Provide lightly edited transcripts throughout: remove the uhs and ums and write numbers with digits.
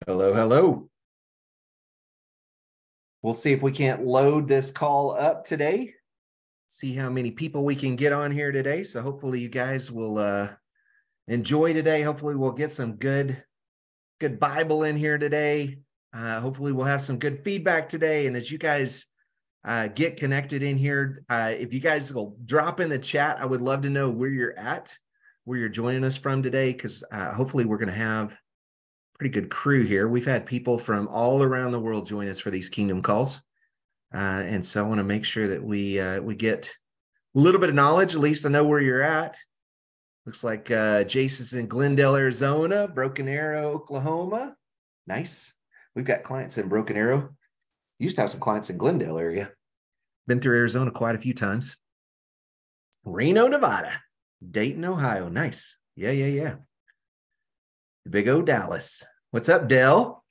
Hello, hello. We'll see if we can't load this call up today. See how many people we can get on here today. So hopefully you guys will enjoy today. Hopefully we'll get some good Bible in here today. Hopefully we'll have some good feedback today. And as you guys get connected in here, if you guys will drop in the chat, I would love to know where you're at, where you're joining us from today, because hopefully we're going to have pretty good crew here. We've had people from all around the world join us for these Kingdom calls. And so I want to make sure that we get a little bit of knowledge. At least I know where you're at. Looks like Jason's in Glendale, Arizona, Broken Arrow, Oklahoma. Nice. We've got clients in Broken Arrow. Used to have some clients in Glendale area. Been through Arizona quite a few times. Reno, Nevada. Dayton, Ohio. Nice. Yeah. Big O Dallas. What's up, Dell?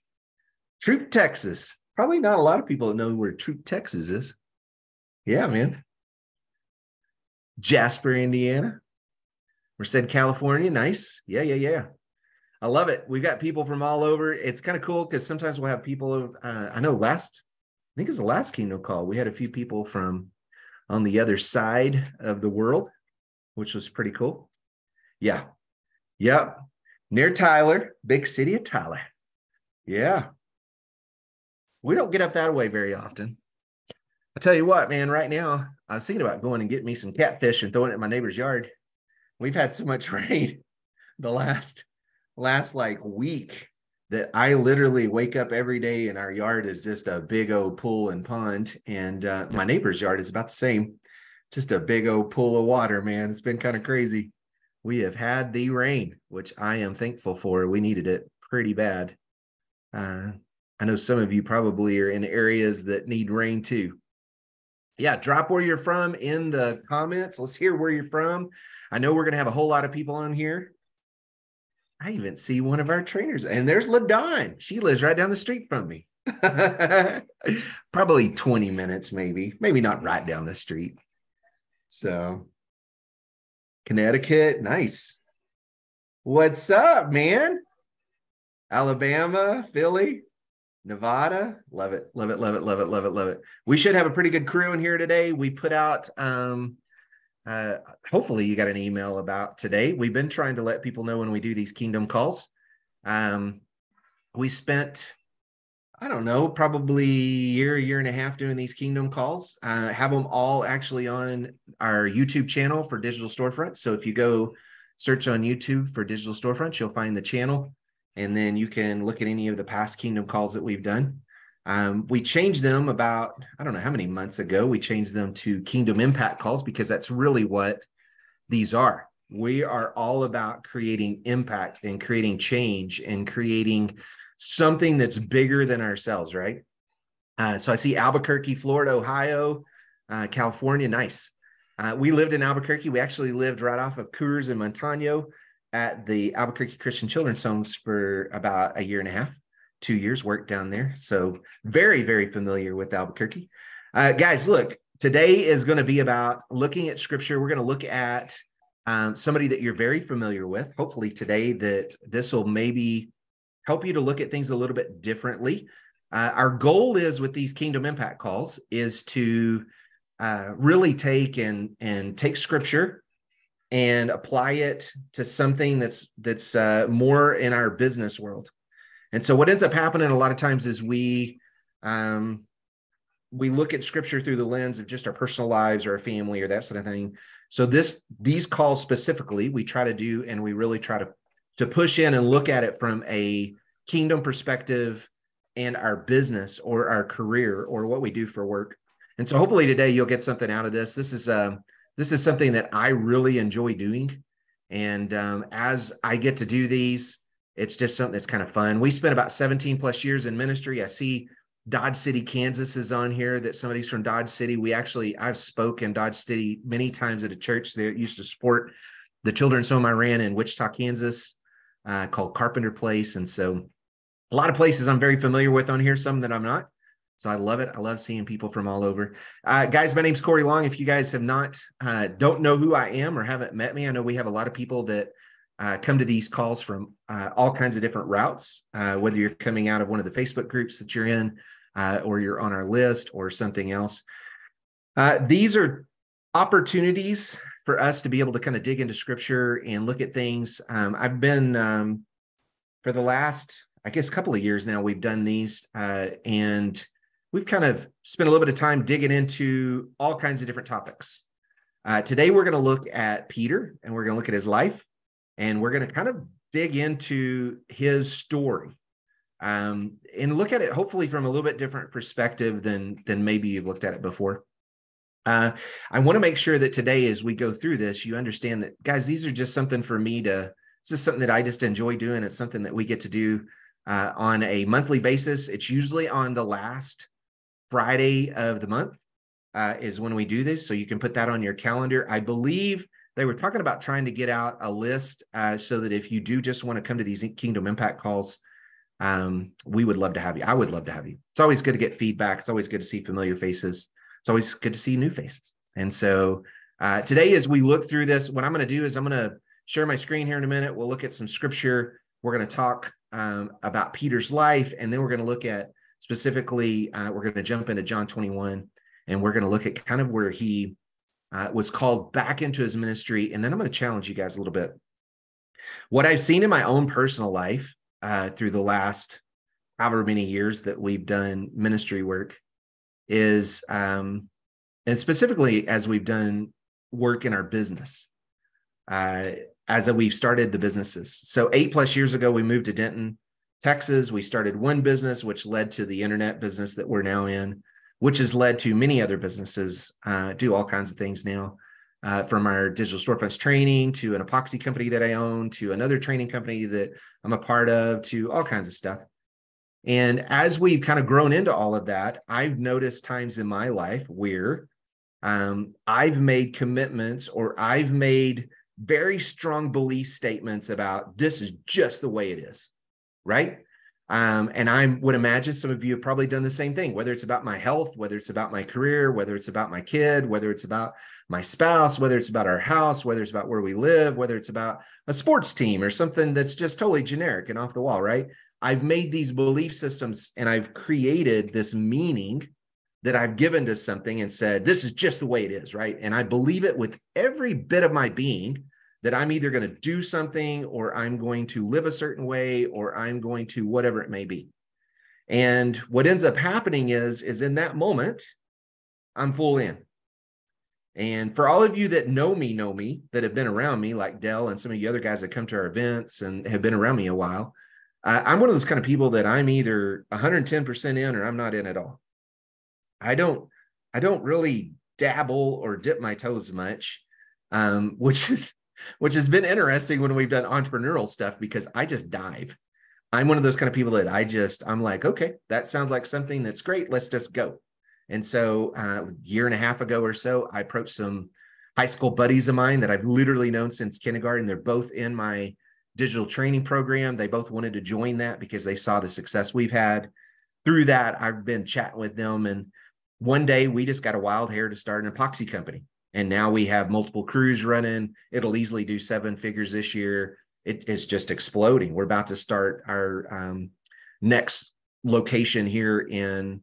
Troop, Texas. Probably not a lot of people that know where Troop, Texas is. Yeah, man. Jasper, Indiana. Merced, California. Nice. Yeah. I love it. We've got people from all over. It's kind of cool because sometimes we'll have people. I know I think it's the last Kingdom call. We had a few people from on the other side of the world, which was pretty cool. Yeah. Yep. Near Tyler, big city of Tyler. Yeah. We don't get up that way very often. I tell you what, man, right now, I was thinking about going and getting me some catfish and throwing it in my neighbor's yard. We've had so much rain the last like week that I literally wake up every day and our yard is just a big old pool and pond. And my neighbor's yard is about the same. Just a big old pool of water, man. It's been kind of crazy. We have had the rain, which I am thankful for. We needed it pretty bad. I know some of you probably are in areas that need rain too. Yeah, drop where you're from in the comments. Let's hear where you're from. I know we're going to have a whole lot of people on here. I even see one of our trainers, and there's LaDawn. She lives right down the street from me. Probably 20 minutes, maybe not right down the street. So Connecticut, nice. What's up, man? Alabama, Philly, Nevada, love it. We should have a pretty good crew in here today. We put out, hopefully you got an email about today. We've been trying to let people know when we do these Kingdom calls. We spent, I don't know, probably a year and a half doing these Kingdom calls. Have them all actually on our YouTube channel for Digital Storefronts. So if you go search on YouTube for Digital Storefronts, you'll find the channel. And then you can look at any of the past Kingdom calls that we've done. We changed them about, I don't know how many months ago, we changed them to Kingdom Impact calls because that's really what these are. We are all about creating impact and creating change and creating something that's bigger than ourselves, right? So I see Albuquerque, Florida, Ohio, California, nice. We lived in Albuquerque. We actually lived right off of Coors and Montano at the Albuquerque Christian Children's Homes for about a year and a half, 2 years, worked down there. So very, very familiar with Albuquerque. Guys, look, today is going to be about looking at scripture. We're going to look at somebody that you're very familiar with. Hopefully today that this will maybe help you to look at things a little bit differently. Our goal is with these Kingdom Impact calls is to really take scripture and apply it to something that's more in our business world. And so what ends up happening a lot of times is we look at scripture through the lens of just our personal lives or our family or that sort of thing. So these calls specifically, we try to do, and we really try to push in and look at it from a kingdom perspective and our business or our career or what we do for work. And so hopefully today you'll get something out of this. This is something that I really enjoy doing. And as I get to do these, it's just something that's kind of fun. We spent about 17 plus years in ministry. I see Dodge City, Kansas is on here, that somebody's from Dodge City. I've spoke in Dodge City many times at a church that used to support the children's home I ran in Wichita, Kansas, called Carpenter Place. And so a lot of places I'm very familiar with on here, some that I'm not. So I love it. I love seeing people from all over. Guys, my name's Cory Long. If you guys have not, don't know who I am or haven't met me, I know we have a lot of people that come to these calls from all kinds of different routes, whether you're coming out of one of the Facebook groups that you're in, or you're on our list or something else. These are opportunities for us to be able to kind of dig into scripture and look at things. I've been, for the last, I guess, couple of years now, we've done these, and we've kind of spent a little bit of time digging into all kinds of different topics. Today, we're going to look at Peter, and we're going to look at his life, and we're going to kind of dig into his story, and look at it hopefully from a little bit different perspective than maybe you've looked at it before. I want to make sure that today, as we go through this, you understand that, guys, these are just something for me to, this is something that I just enjoy doing. It's something that we get to do on a monthly basis. It's usually on the last Friday of the month is when we do this. So you can put that on your calendar. I believe they were talking about trying to get out a list so that if you do just want to come to these Kingdom Impact calls, we would love to have you. I would love to have you. It's always good to get feedback. It's always good to see familiar faces. It's always good to see new faces. And so today, as we look through this, what I'm going to do is I'm going to share my screen here in a minute. We'll look at some scripture. We're going to talk about Peter's life, and then we're going to look at specifically, we're going to jump into John 21, and we're going to look at kind of where he was called back into his ministry. And then I'm going to challenge you guys a little bit. What I've seen in my own personal life through the last however many years that we've done ministry work is, and specifically as we've done work in our business, as we've started the businesses. So 8+ years ago, we moved to Denton, Texas. We started one business, which led to the internet business that we're now in, which has led to many other businesses, do all kinds of things now, from our digital storefronts training to an epoxy company that I own, to another training company that I'm a part of, to all kinds of stuff. And as we've kind of grown into all of that, I've noticed times in my life where I've made commitments, or I've made very strong belief statements about this is just the way it is, right? And I would imagine some of you have probably done the same thing, whether it's about my health, whether it's about my career, whether it's about my kid, whether it's about my spouse, whether it's about our house, whether it's about where we live, whether it's about a sports team or something that's just totally generic and off the wall, right? I've made these belief systems, and I've created this meaning that I've given to something and said, this is just the way it is, right? And I believe it with every bit of my being that I'm either going to do something, or I'm going to live a certain way, or I'm going to whatever it may be. And what ends up happening is in that moment, I'm full in. And for all of you that know me, that have been around me, like Dell and some of you other guys that come to our events and have been around me a while, I'm one of those kind of people that I'm either 110% in or I'm not in at all. I don't really dabble or dip my toes much, which has been interesting when we've done entrepreneurial stuff, because I just dive. I'm one of those kind of people that I'm like, okay, that sounds like something that's great. Let's just go. And so a year and a half ago or so, I approached some high school buddies of mine that I've literally known since kindergarten. They're both in my digital training program. They both wanted to join that because they saw the success we've had. Through that, I've been chatting with them. And one day we just got a wild hair to start an epoxy company. And now we have multiple crews running. It'll easily do 7 figures this year. It is just exploding. We're about to start our next location here in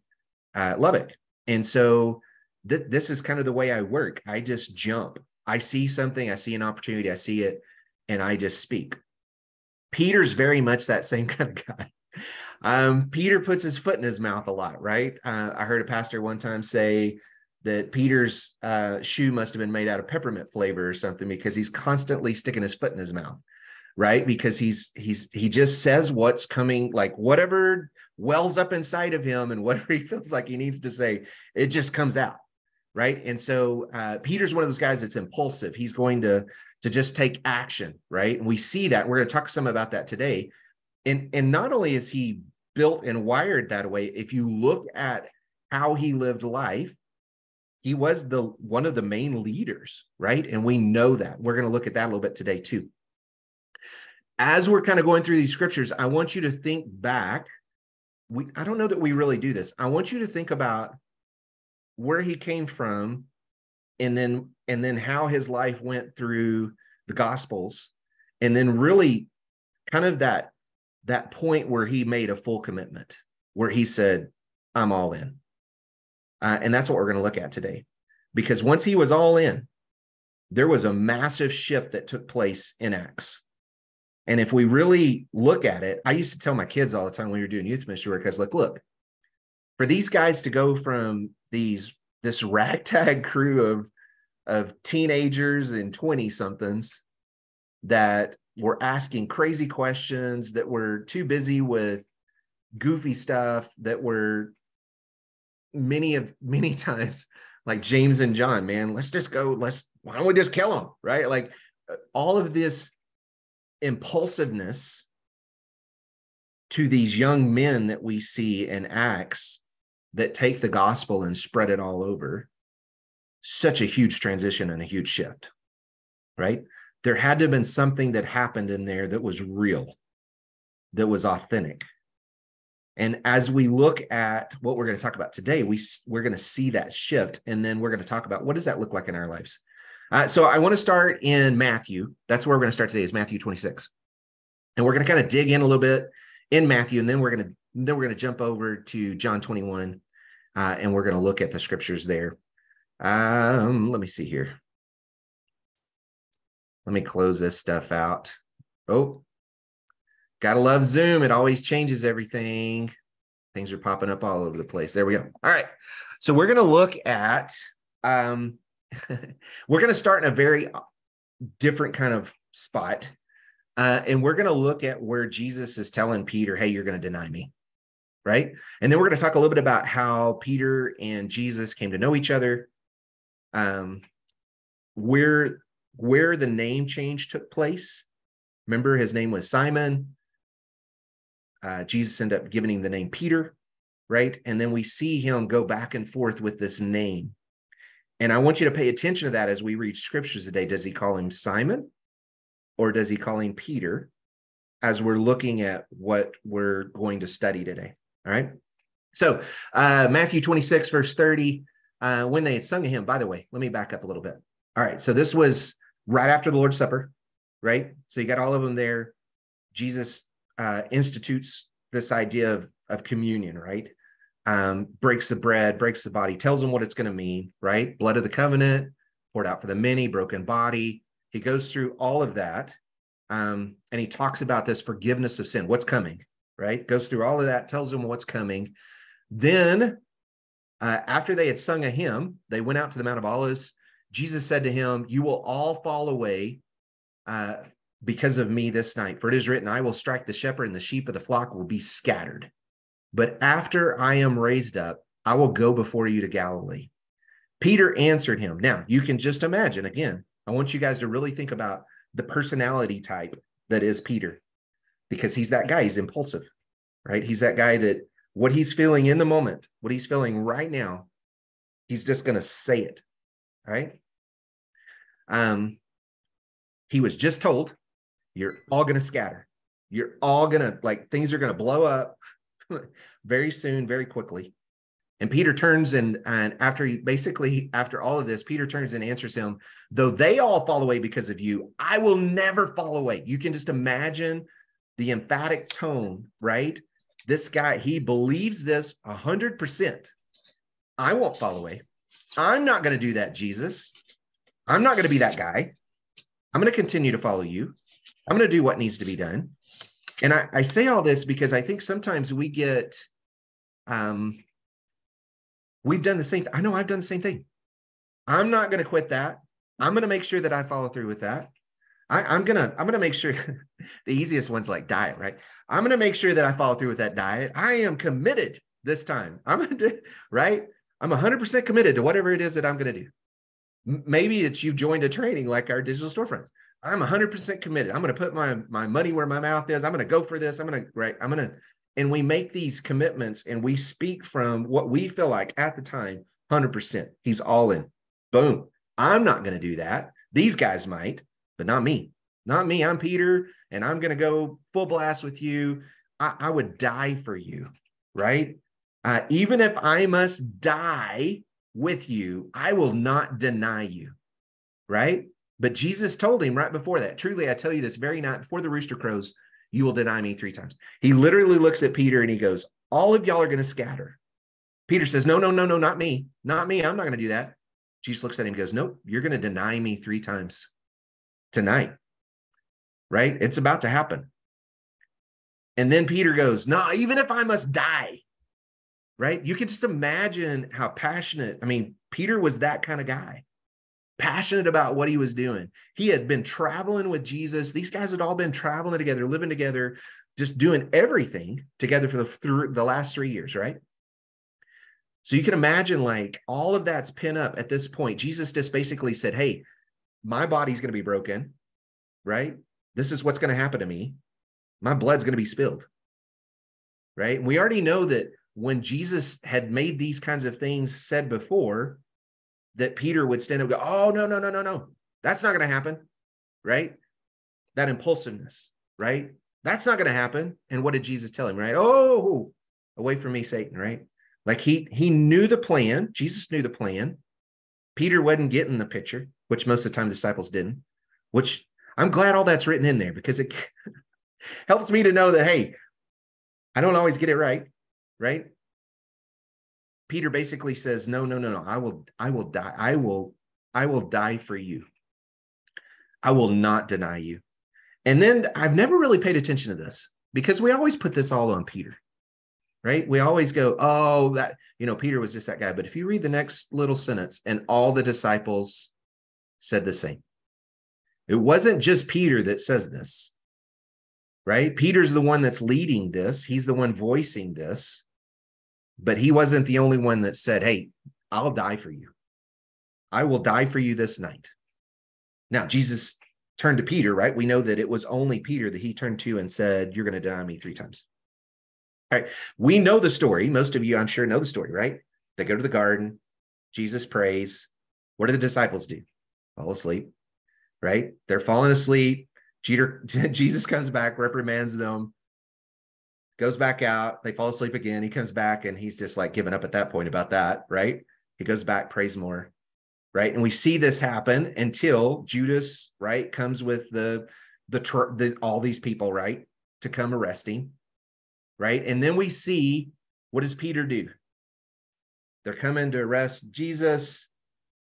Lubbock. And so this is kind of the way I work. I just jump. I see something, I see an opportunity, I see it, and I just speak. Peter's very much that same kind of guy. Peter puts his foot in his mouth a lot, right? I heard a pastor one time say that Peter's shoe must have been made out of peppermint flavor or something, because he's constantly sticking his foot in his mouth, right? Because he just says what's coming, like whatever wells up inside of him and whatever he feels like he needs to say, it just comes out, right? And so Peter's one of those guys that's impulsive. He's going to just take action, right? And we see that. We're going to talk some about that today. And not only is he built and wired that way, if you look at how he lived life, he was one of the main leaders, right? And we know that. We're going to look at that a little bit today too. As we're kind of going through these scriptures, I want you to think back. I don't know that we really do this. I want you to think about where he came from, and then how his life went through the Gospels, And then really kind of that point where he made a full commitment, where he said, I'm all in. And that's what we're going to look at today. Because once he was all in, there was a massive shift that took place in Acts. And if we really look at it, I used to tell my kids all the time when we were doing youth ministry work, I was like, look, for these guys to go from this ragtag crew of teenagers and 20-somethings that were asking crazy questions, that were too busy with goofy stuff, that were many times like James and John, man, why don't we just kill them, right? Like all of this impulsiveness to these young men that we see in Acts that take the gospel and spread it all over. Such a huge transition and a huge shift, right? There had to have been something that happened in there that was real, that was authentic. And as we look at what we're going to talk about today, we're going to see that shift. And then we're going to talk about what does that look like in our lives. So I want to start in Matthew. That's where we're going to start today, is Matthew 26. And we're going to kind of dig in a little bit in Matthew, and then we're going to jump over to John 21, and we're going to look at the scriptures there. Let me see here. Let me close this stuff out. Oh, gotta love Zoom. It always changes everything. Things are popping up all over the place. There we go. All right. So we're going to look at, we're going to start in a very different kind of spot. And we're going to look at where Jesus is telling Peter, hey, you're going to deny me. Right. And then we're going to talk a little bit about how Peter and Jesus came to know each other. Where the name change took place. Remember, his name was Simon. Jesus ended up giving him the name Peter, right? And then we see him go back and forth with this name. And I want you to pay attention to that as we read scriptures today. Does he call him Simon or does he call him Peter as we're looking at what we're going to study today? All right. So Matthew 26, verse 30, when they had sung a hymn, by the way, let me back up a little bit. All right. So this was right after the Lord's Supper, right? So you got all of them there. Jesus institutes this idea of communion, right? Breaks the bread, breaks the body, tells them what it's going to mean, right? Blood of the covenant, poured out for the many, broken body. He goes through all of that. And he talks about this forgiveness of sin, what's coming, right? Goes through all of that, tells them what's coming. Then after they had sung a hymn, they went out to the Mount of Olives. Jesus said to him, you will all fall away because of me this night. For it is written, I will strike the shepherd and the sheep of the flock will be scattered. But after I am raised up, I will go before you to Galilee. Peter answered him. Now, you can just imagine, again, I want you guys to really think about the personality type that is Peter, because he's that guy. He's impulsive, right? He's that guy that what he's feeling in the moment, what he's feeling right now, he's just going to say it, right? He was just told, you're all going to scatter. You're all going to, like, things are going to blow up very soon, very quickly. And Peter turns and after all of this, Peter turns and answers him, though they all fall away because of you, I will never fall away. You can just imagine the emphatic tone, right? This guy, he believes this 100%. I won't fall away. I'm not going to do that, Jesus. I'm not going to be that guy. I'm going to continue to follow you. I'm going to do what needs to be done. And I say all this because I think sometimes we get, we've done the same. I know I've done the same thing. I'm not going to quit that. I'm going to make sure that I follow through with that. I'm going to make sure the easiest one's like diet, right? I'm going to make sure that I follow through with that diet. I am committed this time. I'm going to do, right? I'm 100% committed to whatever it is that I'm going to do. Maybe it's you've joined a training like our digital storefronts. I'm 100% committed. I'm going to put my money where my mouth is. I'm going to go for this. And we make these commitments and we speak from what we feel like at the time, 100%. He's all in. Boom. I'm not going to do that. These guys might, but not me. Not me. I'm Peter, and I'm going to go full blast with you. I would die for you, right? Even if I must die with you, I will not deny you, right? But Jesus told him right before that, truly, I tell you this very night before the rooster crows, you will deny me 3 times. He literally looks at Peter and he goes, all of y'all are going to scatter. Peter says, no, no, no, no, not me. Not me. I'm not going to do that. Jesus looks at him and goes, nope, you're going to deny me 3 times tonight. Right? It's about to happen. And then Peter goes, no, even if I must die. Right? You can just imagine how passionate. I mean, Peter was that kind of guy, passionate about what he was doing. He had been traveling with Jesus. These guys had all been traveling together, living together, just doing everything together for the last 3 years, right? So you can imagine, like, all of that's pinned up at this point. Jesus just basically said, hey, my body's going to be broken, right? This is what's going to happen to me. My blood's going to be spilled, right? And we already know that when Jesus had made these kinds of things said before, that Peter would stand up and go, oh, no, no, no, no, no. That's not going to happen, right? That impulsiveness, right? That's not going to happen. And what did Jesus tell him, right? Oh, away from me, Satan, right? Like he knew the plan. Jesus knew the plan. Peter wasn't getting the picture, which most of the time disciples didn't, which I'm glad all that's written in there because it helps me to know that, hey, I don't always get it right, right? Peter basically says, no, no, no, no, I will die. I will die for you. I will not deny you. And then I've never really paid attention to this because we always put this all on Peter, right? We always go, oh, that, Peter was just that guy. But if you read the next little sentence, and all the disciples said the same. It wasn't just Peter that says this, right? Peter's the one that's leading this. He's the one voicing this. But he wasn't the only one that said, hey, I'll die for you. I will die for you this night. Now, Jesus turned to Peter, right? We know that it was only Peter that he turned to and said, you're going to deny me 3 times. All right. We know the story. Most of you, I'm sure, know the story, right? They go to the garden. Jesus prays. What do the disciples do? Fall asleep, right? They're falling asleep. Jesus comes back, reprimands them, goes back out. They fall asleep again. He comes back and he's just like giving up at that point about that, right? He goes back, prays more, right? And we see this happen until Judas, right, comes with all these people, right, to come arrest him, right? And then we see, what does Peter do? They're coming to arrest Jesus.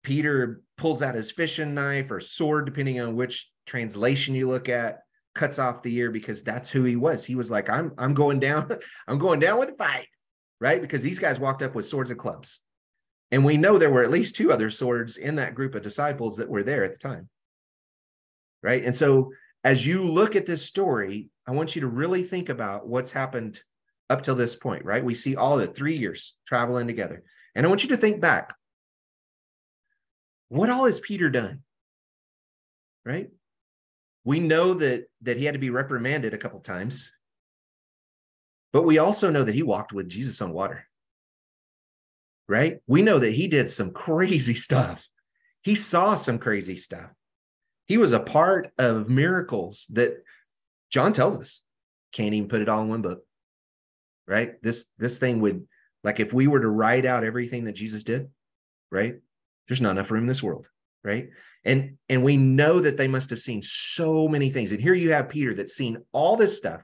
Peter pulls out his fishing knife or sword, depending on which translation you look at, cuts off the ear because that's who he was. He was like, I'm going down. I'm going down with a fight, right? Because these guys walked up with swords and clubs. And we know there were at least 2 other swords in that group of disciples that were there at the time, right? And so as you look at this story, I want you to really think about what's happened up till this point, right? We see all the 3 years traveling together. And I want you to think back. What all has Peter done, right? We know that he had to be reprimanded a couple times, but we also know that he walked with Jesus on water, right? We know that he did some crazy stuff. He saw some crazy stuff. He was a part of miracles that John tells us can't even put it all in one book, right? This thing would, like, if we were to write out everything that Jesus did, right? There's not enough room in this world, right? And we know that they must have seen so many things. And here you have Peter that's seen all this stuff.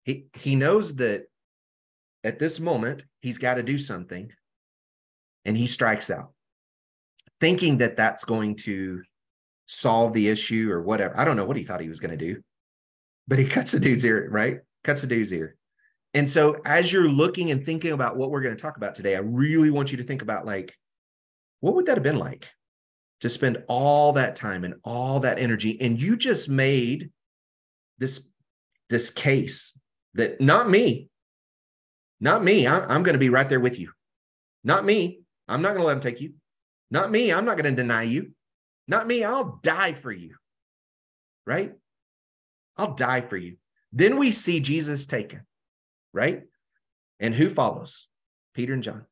He knows that at this moment, he's got to do something. And he strikes out, thinking that that's going to solve the issue or whatever. I don't know what he thought he was going to do. But he cuts the dude's ear, right? Cuts the dude's ear. And so as you're looking and thinking about what we're going to talk about today, I really want you to think about, like, what would that have been like to spend all that time and all that energy? And you just made this case that not me, I'm going to be right there with you. Not me. I'm not going to let him take you. Not me. I'm not going to deny you. Not me. I'll die for you. Right? I'll die for you. Then we see Jesus taken, right? And who follows? Peter and John.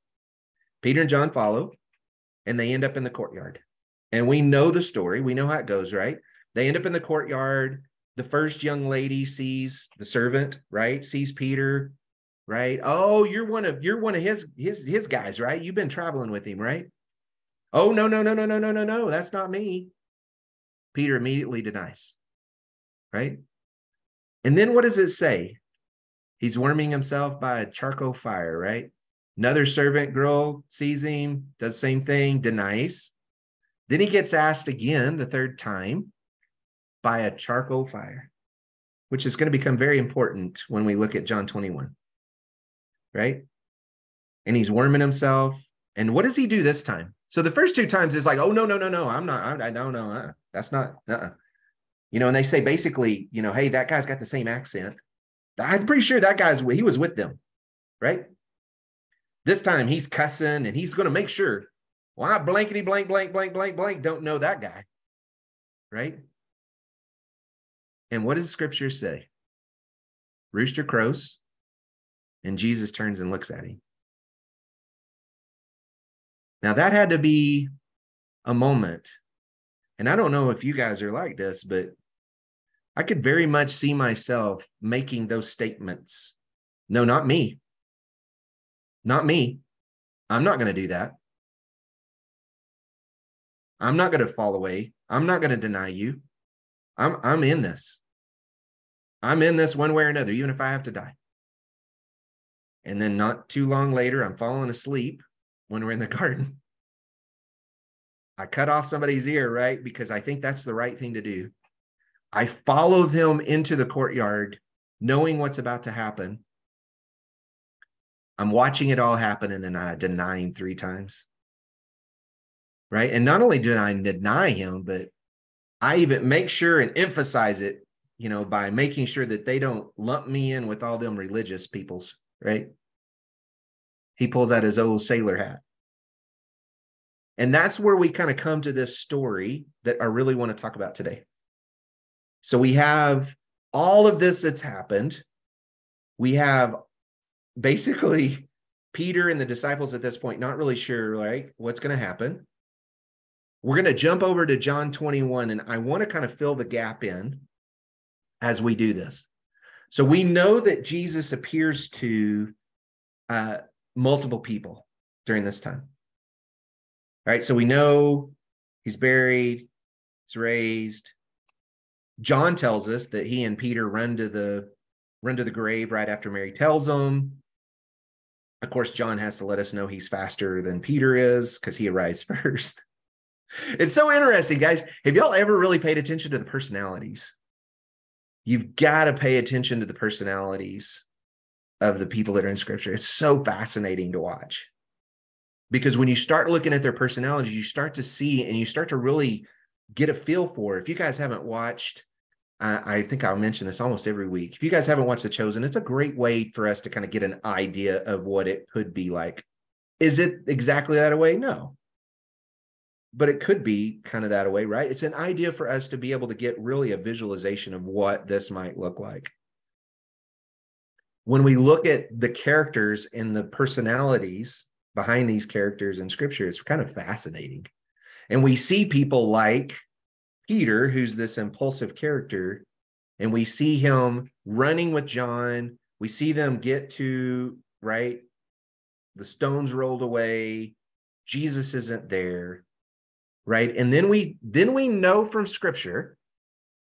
Peter and John follow, and they end up in the courtyard. And we know the story. We know how it goes, right? They end up in the courtyard. The first young lady sees the servant, right? Sees Peter, right? Oh, you're one of his guys, right? You've been traveling with him, right? Oh, no. That's not me. Peter immediately denies, right? And then what does it say? He's warming himself by a charcoal fire, right? Another servant girl sees him, does the same thing, denies. Then he gets asked again the third time by a charcoal fire, which is going to become very important when we look at John 21, right? And he's warming himself. And what does he do this time? So the first two times it's like, oh, no, I'm not, I don't know. That's not, and they say basically, hey, that guy's got the same accent. I'm pretty sure that he was with them, right? This time he's cussing and he's going to make sure, well, I blankety blank, don't know that guy, right? And what does scripture say? Rooster crows and Jesus turns and looks at him. Now that had to be a moment. And I don't know if you guys are like this, but I could very much see myself making those statements. No, not me. Not me. I'm not going to do that. I'm not going to fall away. I'm not going to deny you. I'm in this. I'm in this one way or another, even if I have to die. And then not too long later, I'm falling asleep when we're in the garden. I cut off somebody's ear, right? Because I think that's the right thing to do. I follow them into the courtyard, knowing what's about to happen. I'm watching it all happen, and then I deny him 3 times. Right? And not only do I deny him, but I even make sure and emphasize it, by making sure that they don't lump me in with all them religious peoples, right? He pulls out his old sailor hat. And that's where we kind of come to this story that I really want to talk about today. So we have all of this that's happened. We have basically Peter and the disciples at this point not really sure, right, what's going to happen. We're going to jump over to John 21, and I want to kind of fill the gap in as we do this. So we know that Jesus appears to multiple people during this time. Right? So we know he's buried, he's raised. John tells us that he and Peter run to the grave right after Mary tells them. Of course, John has to let us know he's faster than Peter is because he arrives first. It's so interesting, guys. Have y'all ever really paid attention to the personalities? You've got to pay attention to the personalities of the people that are in Scripture. It's so fascinating to watch. Because when you start looking at their personalities, you start to see and you start to really get a feel for. If you guys haven't watched, I think I'll mention this almost every week. If you guys haven't watched The Chosen, it's a great way for us to kind of get an idea of what it could be like. Is it exactly that way? No. But it could be kind of that way, right? It's an idea for us to be able to get really a visualization of what this might look like. When we look at the characters and the personalities behind these characters in Scripture, it's kind of fascinating. And we see people like Peter, who's this impulsive character, and we see him running with John. We see them get to, right, the stones rolled away. Jesus isn't there, right? And then we know from Scripture,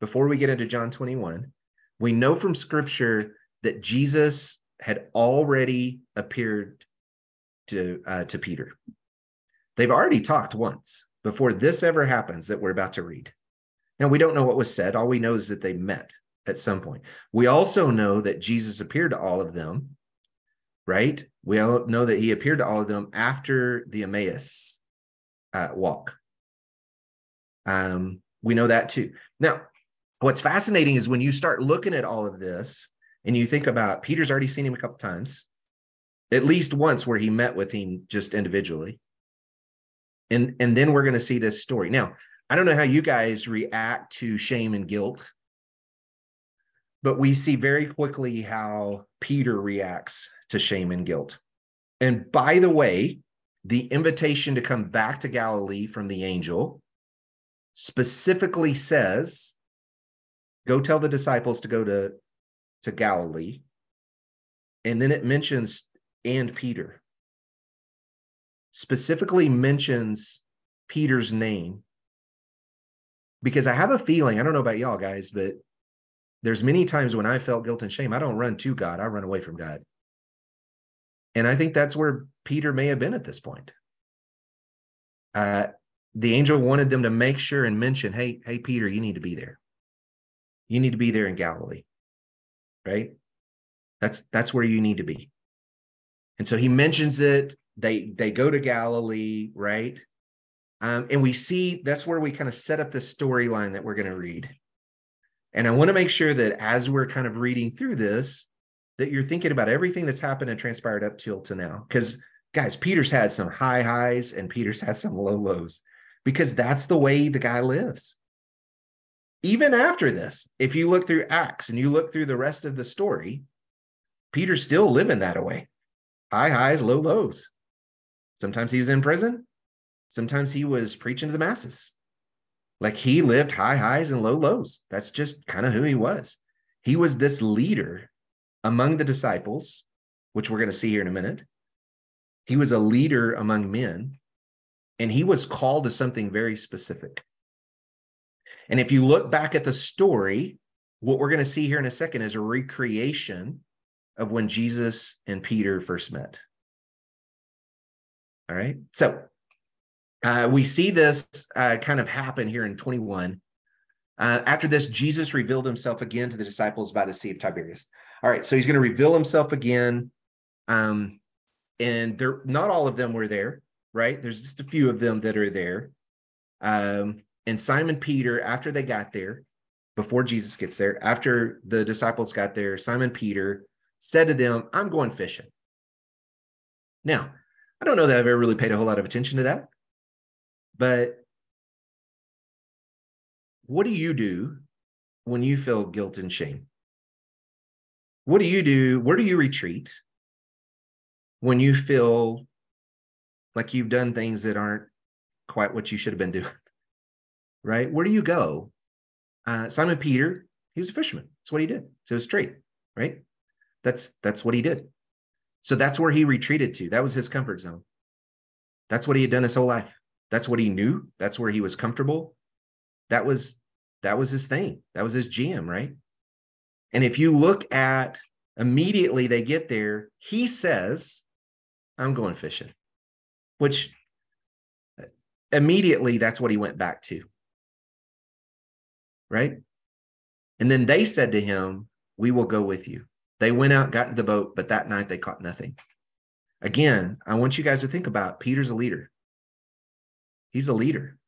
before we get into John 21, we know from Scripture that Jesus had already appeared to Peter. They've already talked once before this ever happens that we're about to read. Now, we don't know what was said. All we know is that they met at some point. We also know that Jesus appeared to all of them, right? We all know that he appeared to all of them after the Emmaus walk. We know that too. Now, what's fascinating is when you start looking at all of this and you think about Peter's already seen him a couple times, at least once where he met with him just individually. And then we're going to see this story. Now, I don't know how you guys react to shame and guilt, but we see very quickly how Peter reacts to shame and guilt. And by the way, the invitation to come back to Galilee from the angel specifically says, go tell the disciples to go to Galilee. And then it mentions, and Peter. Specifically mentions Peter's name. Because I have a feeling, I don't know about y'all guys, but there's many times when I felt guilt and shame, I don't run to God, I run away from God. And I think that's where Peter may have been at this point. The angel wanted them to make sure and mention, hey, Peter, you need to be there. You need to be there in Galilee, right? That's where you need to be. And so he mentions it. They go to Galilee, right? And we see that's where we kind of set up the storyline that we're going to read. And I want to make sure that as we're kind of reading through this, that you're thinking about everything that's happened and transpired up till to now. Because, guys, Peter's had some high highs and Peter's had some low lows, because that's the way the guy lives. Even after this, if you look through Acts and you look through the rest of the story, Peter's still living that way. High highs, low lows. Sometimes he was in prison. Sometimes he was preaching to the masses. Like, he lived high highs and low lows. That's just kind of who he was. He was this leader among the disciples, which we're going to see here in a minute. He was a leader among men, and he was called to something very specific. And if you look back at the story, what we're going to see here in a second is a recreation of when Jesus and Peter first met. All right. So we see this kind of happen here in 21. After this, Jesus revealed himself again to the disciples by the Sea of Tiberias. All right. So he's going to reveal himself again. And not all of them were there, right? There's just a few of them that are there. And Simon Peter, after they got there, before Jesus gets there, after the disciples got there, Simon Peter said to them, I'm going fishing. Now, I don't know that I've ever really paid a whole lot of attention to that, but what do you do when you feel guilt and shame? What do you do? Where do you retreat when you feel like you've done things that aren't quite what you should have been doing? Right? Where do you go? Simon Peter, he was a fisherman. That's what he did. So it was straight, right? That's what he did. So that's where he retreated to. That was his comfort zone. That's what he had done his whole life. That's what he knew. That's where he was comfortable. That was his thing. That was his jam, right? And if you look at immediately they get there, he says, I'm going fishing, which immediately that's what he went back to. Right? And then they said to him, we will go with you. They went out, got in the boat, but that night they caught nothing. Again, I want you guys to think about Peter's a leader. He's a leader.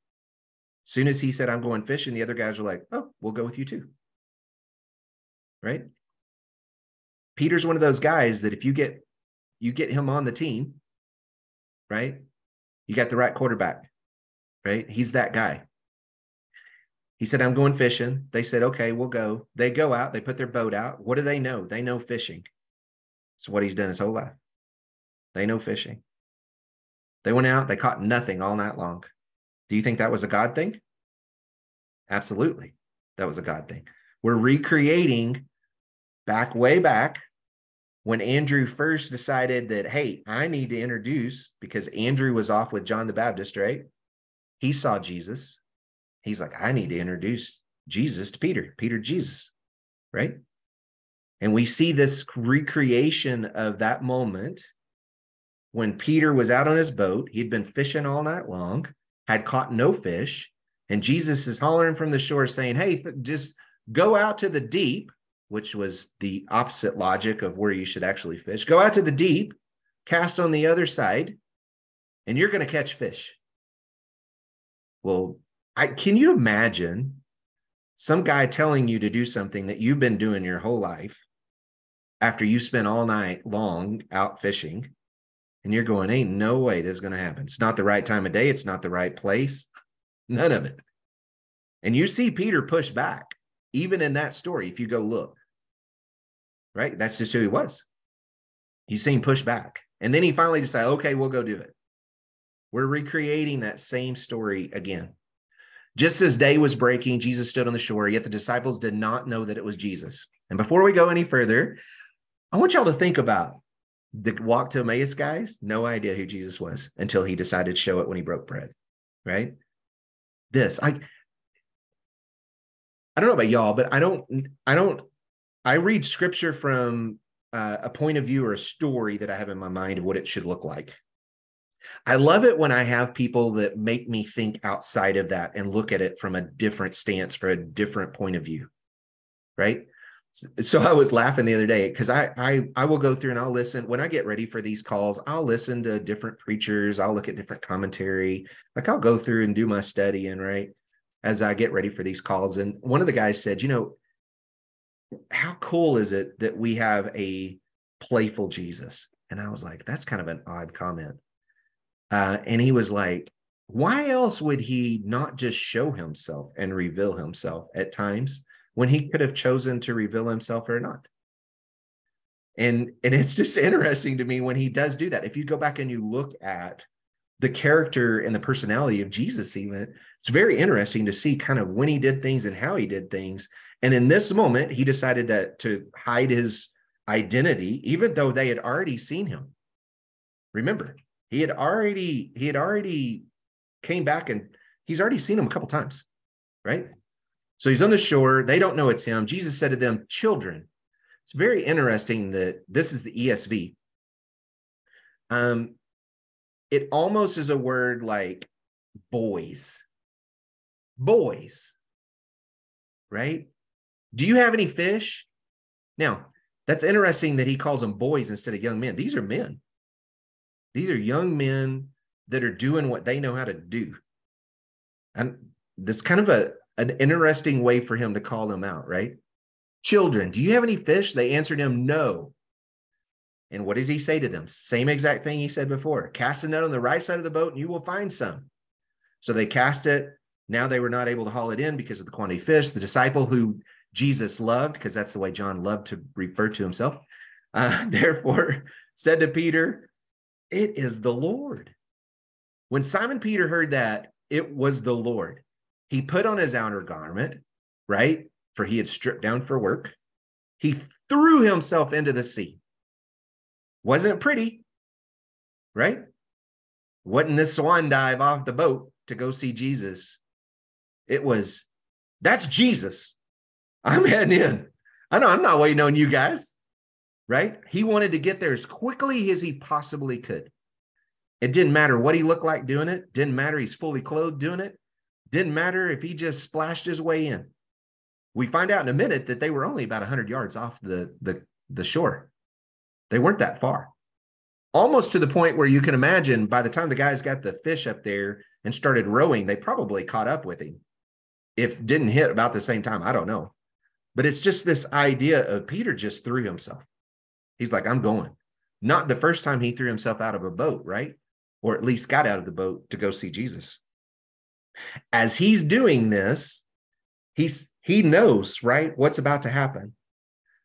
As soon as he said, I'm going fishing, the other guys were like, oh, we'll go with you too. Right? Peter's one of those guys that if you get him on the team, right? You got the right quarterback, right? He's that guy. He said, I'm going fishing. They said, okay, we'll go. They go out. They put their boat out. What do they know? They know fishing. It's what he's done his whole life. They know fishing. They went out. They caught nothing all night long. Do you think that was a God thing? Absolutely. That was a God thing. We're recreating way back when Andrew first decided that, hey, I need to introduce, because Andrew was off with John the Baptist, right? He saw Jesus. He's like, I need to introduce Jesus to Peter, Jesus, right? And we see this recreation of that moment when Peter was out on his boat. He'd been fishing all night long, had caught no fish, and Jesus is hollering from the shore saying, hey, just go out to the deep, which was the opposite logic of where you should actually fish. Go out to the deep, cast on the other side, and you're going to catch fish. Well, can you imagine some guy telling you to do something that you've been doing your whole life after you spent all night long out fishing, and you're going, ain't no way this is going to happen. It's not the right time of day. It's not the right place. None of it. And you see Peter push back, even in that story, if you go look, right? That's just who he was. You see him push back. And then he finally decided, okay, we'll go do it. We're recreating that same story again. Just as day was breaking, Jesus stood on the shore, yet the disciples did not know that it was Jesus. And before we go any further, I want y'all to think about the walk to Emmaus guys. No idea who Jesus was until he decided to show it when he broke bread, right? I don't know about y'all, but I read scripture from a point of view or a story that I have in my mind of what it should look like. I love it when I have people that make me think outside of that and look at it from a different stance or a different point of view, right? So I was laughing the other day because I will go through and I'll listen when I get ready for these calls. I'll listen to different preachers. I'll look at different commentary. Like I'll go through and do my studying, right, as I get ready for these calls. And one of the guys said, how cool is it that we have a playful Jesus? And I was like, that's kind of an odd comment. And he was like, why else would he not just show himself and reveal himself at times when he could have chosen to reveal himself or not? And it's just interesting to me when he does do that. If you go back and you look at the character and the personality of Jesus, even, it's very interesting to see kind of when he did things and how he did things. And in this moment, he decided to hide his identity, even though they had already seen him. Remember, he had already came back and he's already seen him a couple times, right? So he's on the shore. They don't know it's him. Jesus said to them, children. It's very interesting that this is the ESV. It almost is a word like boys, right? Do you have any fish? Now, that's interesting that he calls them boys instead of young men. These are men. These are young men that are doing what they know how to do. And that's kind of an interesting way for him to call them out, right? Children, do you have any fish? They answered him, no. And what does he say to them? Same exact thing he said before. Cast a net on the right side of the boat and you will find some. So they cast it. Now they were not able to haul it in because of the quantity of fish. The disciple who Jesus loved, because that's the way John loved to refer to himself, therefore said to Peter, it is the Lord. When Simon Peter heard that it was the Lord, he put on his outer garment, right? For he had stripped down for work. He threw himself into the sea. Wasn't pretty, right? Wasn't this swan dive off the boat to go see Jesus. It was, that's Jesus. I'm heading in. I know I'm not waiting on you guys, right? He wanted to get there as quickly as he possibly could. It didn't matter what he looked like doing it. Didn't matter he's fully clothed doing it. Didn't matter if he just splashed his way in. We find out in a minute that they were only about 100 yards off the shore. They weren't that far. Almost to the point where you can imagine by the time the guys got the fish up there and started rowing, they probably caught up with him. If didn't hit about the same time, I don't know. But it's just this idea of Peter just threw himself. He's like, I'm going. Not the first time he threw himself out of a boat, right? Or at least got out of the boat to go see Jesus. As he's doing this, he knows, right, what's about to happen.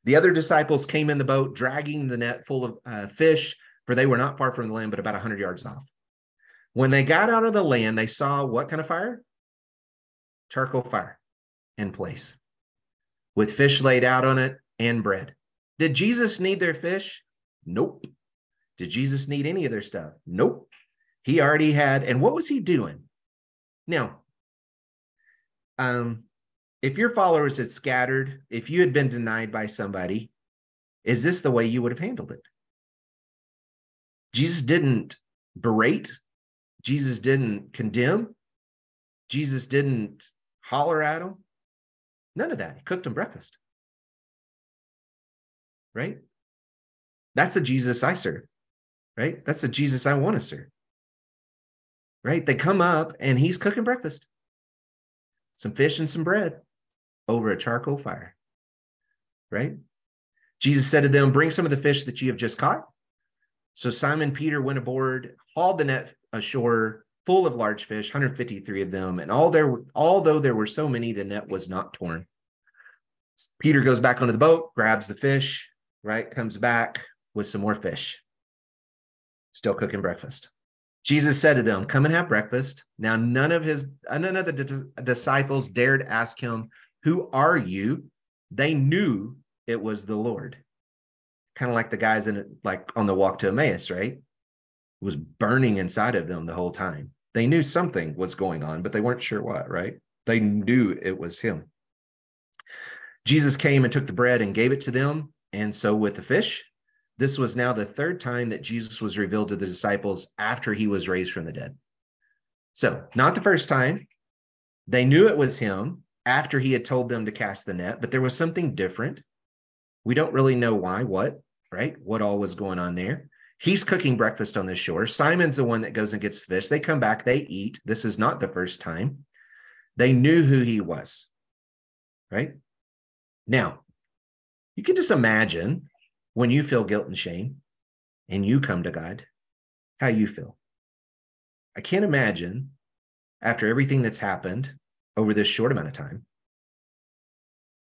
The other disciples came in the boat, dragging the net full of fish, for they were not far from the land, but about 100 yards off. When they got out of the land, they saw what kind of fire? Charcoal fire in place, with fish laid out on it and bread. Did Jesus need their fish? Nope. Did Jesus need any of their stuff? Nope. He already had. And what was he doing? Now, if your followers had scattered, if you had been denied by somebody, is this the way you would have handled it? Jesus didn't berate. Jesus didn't condemn. Jesus didn't holler at them. None of that. He cooked them breakfast. Right? That's the Jesus I serve. Right? That's the Jesus I want to serve. Right? They come up and he's cooking breakfast. Some fish and some bread over a charcoal fire. Right? Jesus said to them, bring some of the fish that you have just caught. So Simon Peter went aboard, hauled the net ashore full of large fish, 153 of them. And although there were so many, the net was not torn. Peter goes back onto the boat, grabs the fish, right? Comes back with some more fish. Still cooking breakfast. Jesus said to them, come and have breakfast. Now, none of the disciples dared ask him, who are you? They knew it was the Lord. Kind of like the guys on the walk to Emmaus, right? It was burning inside of them the whole time. They knew something was going on, but they weren't sure what, right? They knew it was him. Jesus came and took the bread and gave it to them, and so with the fish. This was now the third time that Jesus was revealed to the disciples after he was raised from the dead. So, not the first time. They knew it was him after he had told them to cast the net, but there was something different. We don't really know why, right? What all was going on there. He's cooking breakfast on the shore. Simon's the one that goes and gets the fish. They come back, they eat. This is not the first time. They knew who he was, right? Now, you can just imagine when you feel guilt and shame and you come to God, how you feel. I can't imagine after everything that's happened over this short amount of time.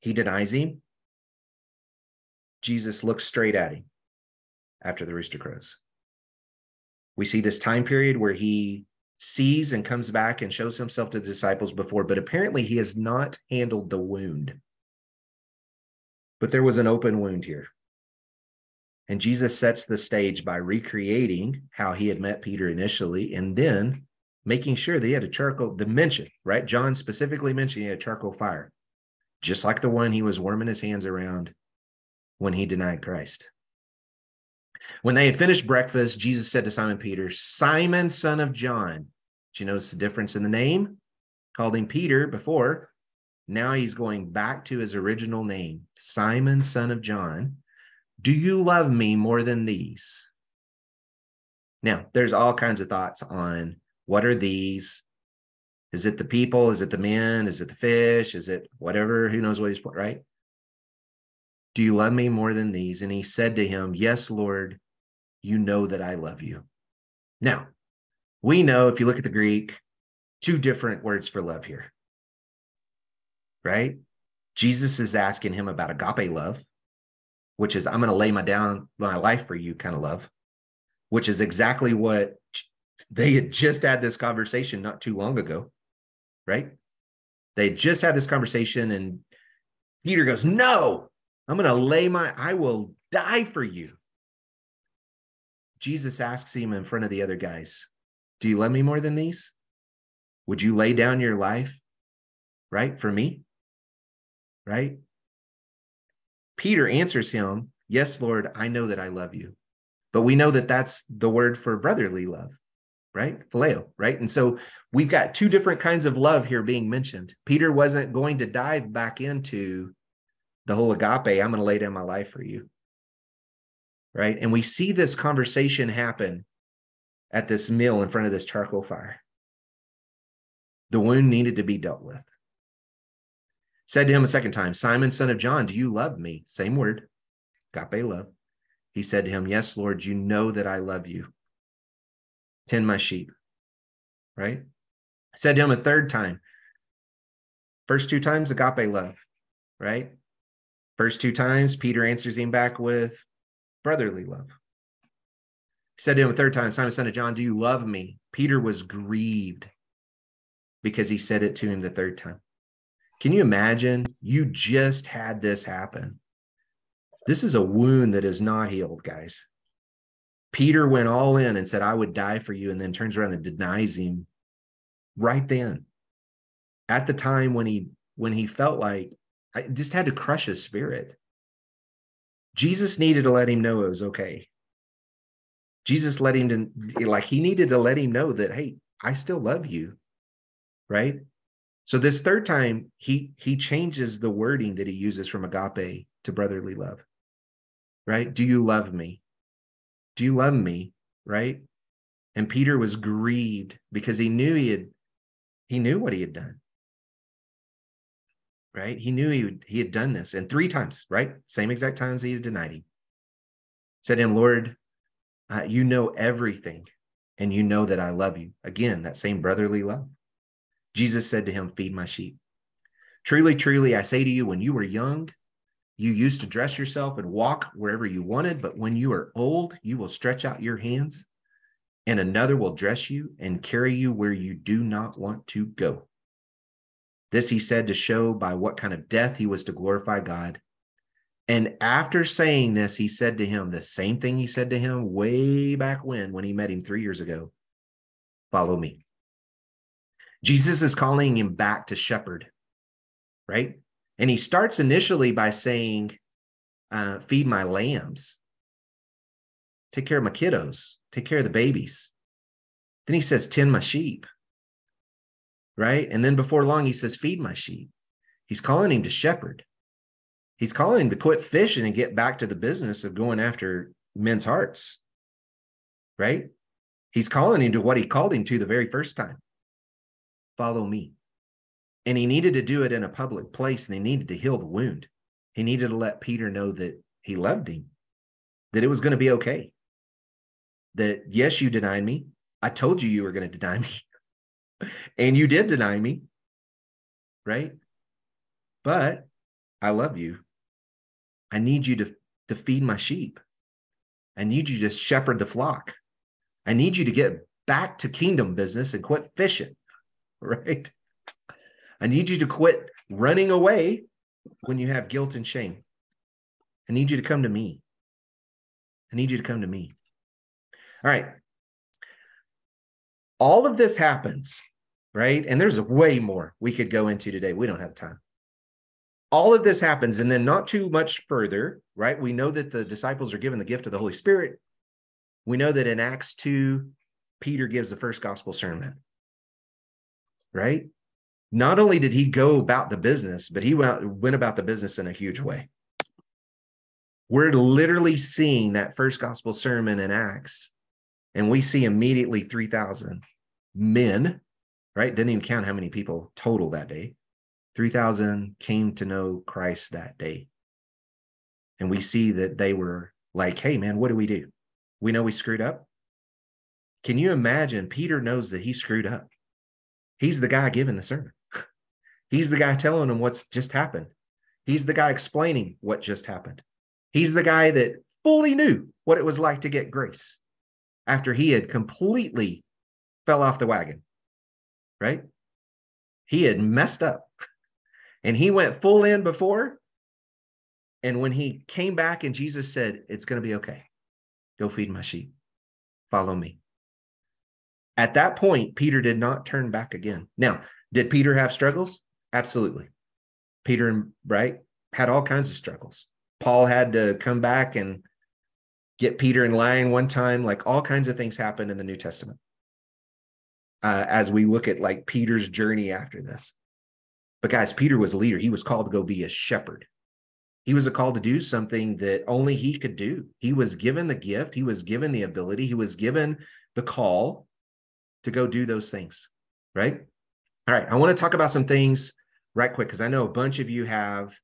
He denies him. Jesus looks straight at him after the rooster crows. We see this time period where he sees and comes back and shows himself to the disciples before, but apparently he has not handled the wound. But there was an open wound here. And Jesus sets the stage by recreating how he had met Peter initially, and then making sure that he had a charcoal, the mention, right? John specifically mentioned he had a charcoal fire, just like the one he was warming his hands around when he denied Christ. When they had finished breakfast, Jesus said to Simon Peter, Simon, son of John. Do you notice the difference in the name? Called him Peter before. Now he's going back to his original name, Simon, son of John. Do you love me more than these? Now, there's all kinds of thoughts on what are these? Is it the people? Is it the men? Is it the fish? Is it whatever? Who knows what he's put, right? Do you love me more than these? And he said to him, yes, Lord, you know that I love you. Now, we know if you look at the Greek, two different words for love here, right? Jesus is asking him about agape love, which is I'm going to lay down my life for you kind of love, which is exactly what they had just had this conversation not too long ago, right? They just had this conversation and Peter goes, no, I'm going to I will die for you. Jesus asks him in front of the other guys, do you love me more than these? Would you lay down your life, right, for me? Right? Peter answers him, yes, Lord, I know that I love you. But we know that that's the word for brotherly love, right? Phileo, right? And so we've got two different kinds of love here being mentioned. Peter wasn't going to dive back into the whole agape, I'm going to lay down my life for you, right? And we see this conversation happen at this meal in front of this charcoal fire. The wound needed to be dealt with. Said to him a second time, Simon, son of John, do you love me? Same word, agape love. He said to him, yes, Lord, you know that I love you. Tend my sheep, right? Said to him a third time. First two times, agape love, right? First two times, Peter answers him back with brotherly love. He said to him a third time, Simon, son of John, do you love me? Peter was grieved because he said it to him the third time. Can you imagine? You just had this happen. This is a wound that is not healed, guys. Peter went all in and said, I would die for you, and then turns around and denies him right then. At the time when he felt like I just had to crush his spirit. Jesus needed to let him know it was okay. Jesus he needed to let him know that, hey, I still love you, right? So this third time, he changes the wording that he uses from agape to brotherly love, right? Do you love me? Do you love me, right? And Peter was grieved because he knew he knew what he had done, right? He knew he had done this, and three times, right? Same exact times he had denied him. Said to him, Lord, you know everything, and you know that I love you. Again, that same brotherly love. Jesus said to him, feed my sheep. Truly, truly, I say to you, when you were young, you used to dress yourself and walk wherever you wanted, but when you are old, you will stretch out your hands, and another will dress you and carry you where you do not want to go. This he said to show by what kind of death he was to glorify God. And after saying this, he said to him the same thing he said to him way back when he met him 3 years ago. Follow me. Jesus is calling him back to shepherd, right? And he starts initially by saying, feed my lambs, take care of my kiddos, take care of the babies. Then he says, tend my sheep, right? And then before long, he says, feed my sheep. He's calling him to shepherd. He's calling him to quit fishing and get back to the business of going after men's hearts, right? He's calling him to what he called him to the very first time. Follow me. And he needed to do it in a public place, and he needed to heal the wound. He needed to let Peter know that he loved him, that it was going to be okay. That, yes, you denied me. I told you were going to deny me. And you did deny me, right? But I love you. I need you to feed my sheep. I need you to shepherd the flock. I need you to get back to kingdom business and quit fishing, right? I need you to quit running away when you have guilt and shame. I need you to come to me. I need you to come to me. All right. All of this happens, right? And there's way more we could go into today. We don't have time. All of this happens, and then not too much further, right? We know that the disciples are given the gift of the Holy Spirit. We know that in Acts 2, Peter gives the first gospel sermon, right? Not only did he go about the business, but he went about the business in a huge way. We're literally seeing that first gospel sermon in Acts, and we see immediately 3,000 men, right? Didn't even count how many people total that day. 3,000 came to know Christ that day. And we see that they were like, hey, man, what do? We know we screwed up. Can you imagine? Peter knows that he screwed up. He's the guy giving the sermon. He's the guy telling them what's just happened. He's the guy explaining what just happened. He's the guy that fully knew what it was like to get grace after he had completely fell off the wagon, right? He had messed up. And he went full in before. And when he came back and Jesus said, it's going to be okay. Go feed my sheep. Follow me. At that point, Peter did not turn back again. Now, did Peter have struggles? Absolutely. Peter, right, had all kinds of struggles. Paul had to come back and get Peter in line one time. Like, all kinds of things happened in the New Testament. As we look at like Peter's journey after this. But guys, Peter was a leader. He was called to go be a shepherd. He was called to do something that only he could do. He was given the gift. He was given the ability. He was given the call to go do those things, right? All right, I want to talk about some things right quick, because I know a bunch of you have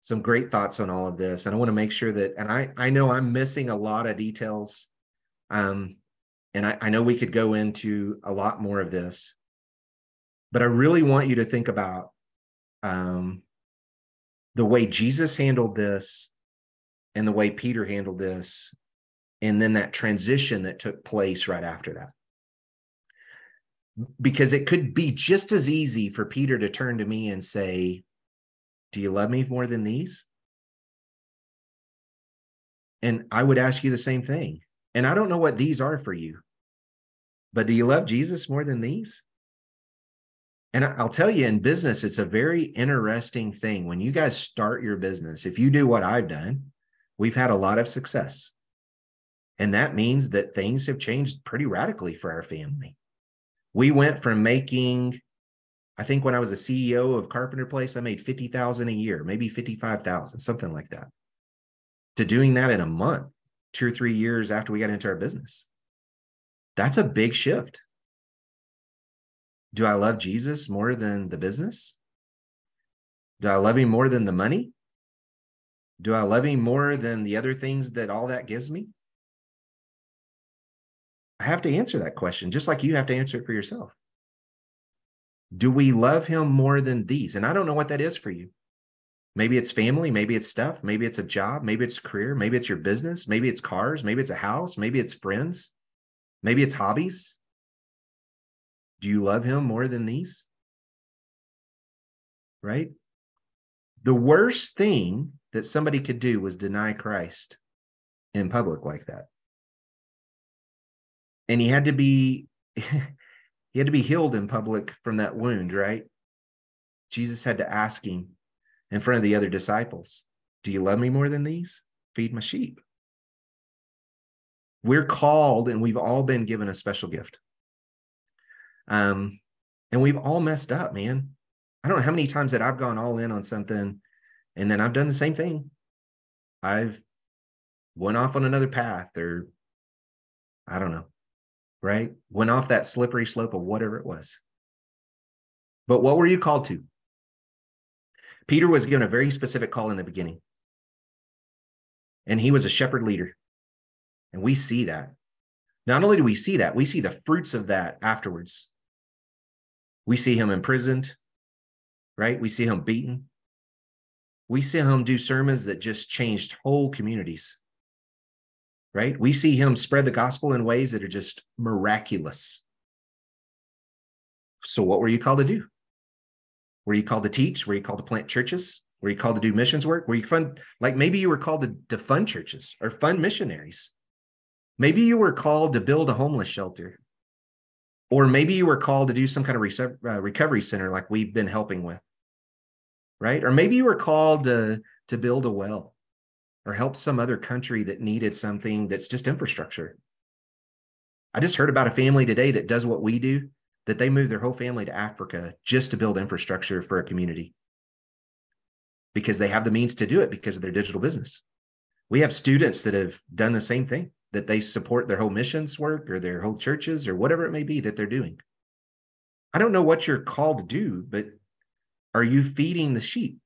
some great thoughts on all of this. And I want to make sure that, and I know I'm missing a lot of details. And I know we could go into a lot more of this, but I really want you to think about the way Jesus handled this and the way Peter handled this, and then that transition that took place right after that. Because it could be just as easy for Peter to turn to me and say, do you love me more than these? And I would ask you the same thing. And I don't know what these are for you, but do you love Jesus more than these? And I'll tell you, in business, it's a very interesting thing. When you guys start your business, if you do what I've done, we've had a lot of success. And that means that things have changed pretty radically for our family. We went from making, I think when I was a CEO of Carpenter Place, I made $50,000 a year, maybe $55,000, something like that, to doing that in a month, 2 or 3 years after we got into our business. That's a big shift. Do I love Jesus more than the business? Do I love him more than the money? Do I love him more than the other things that all that gives me? I have to answer that question, just like you have to answer it for yourself. Do we love him more than these? And I don't know what that is for you. Maybe it's family, maybe it's stuff, maybe it's a job, maybe it's a career, maybe it's your business, maybe it's cars, maybe it's a house, maybe it's friends, maybe it's hobbies. Do you love him more than these? Right? The worst thing that somebody could do was deny Christ in public like that. And he had to be healed in public from that wound, right? Jesus had to ask him in front of the other disciples. Do you love me more than these? Feed my sheep. We're called, and we've all been given a special gift. And we've all messed up, man. I don't know how many times that I've gone all in on something, and then I've done the same thing. I've went off on another path, or I don't know, right? Went off that slippery slope of whatever it was. But what were you called to? Peter was given a very specific call in the beginning. And he was a shepherd leader. And we see that. Not only do we see that, we see the fruits of that afterwards. We see him imprisoned, right? We see him beaten. We see him do sermons that just changed whole communities, right? We see him spread the gospel in ways that are just miraculous. So what were you called to do? Were you called to teach? Were you called to plant churches? Were you called to do missions work? Were you fund, like maybe you were called to fund churches or fund missionaries? Maybe you were called to build a homeless shelter. Or maybe you were called to do some kind of recovery center like we've been helping with, right? Or maybe you were called to build a well or help some other country that needed something that's just infrastructure. I just heard about a family today that does what we do, that they moved their whole family to Africa just to build infrastructure for a community because they have the means to do it because of their digital business. We have students that have done the same thing, that they support their whole missions work or their whole churches or whatever it may be that they're doing. I don't know what you're called to do, but are you feeding the sheep?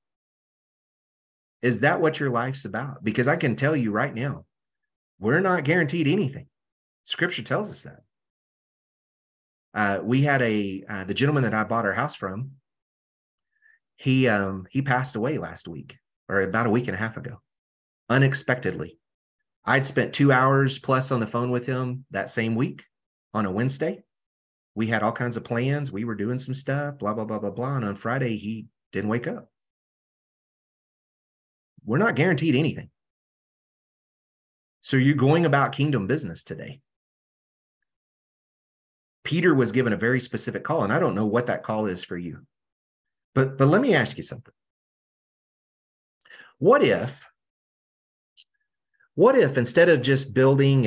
Is that what your life's about? Because I can tell you right now, we're not guaranteed anything. Scripture tells us that. We had the gentleman that I bought our house from, he passed away last week, or about a week and a half ago, unexpectedly. I'd spent 2 hours plus on the phone with him that same week on a Wednesday. We had all kinds of plans. We were doing some stuff, blah, blah, blah, blah, blah. And on Friday, he didn't wake up. We're not guaranteed anything. So you're going about kingdom business today. Peter was given a very specific call, and I don't know what that call is for you. But let me ask you something. What if instead of just building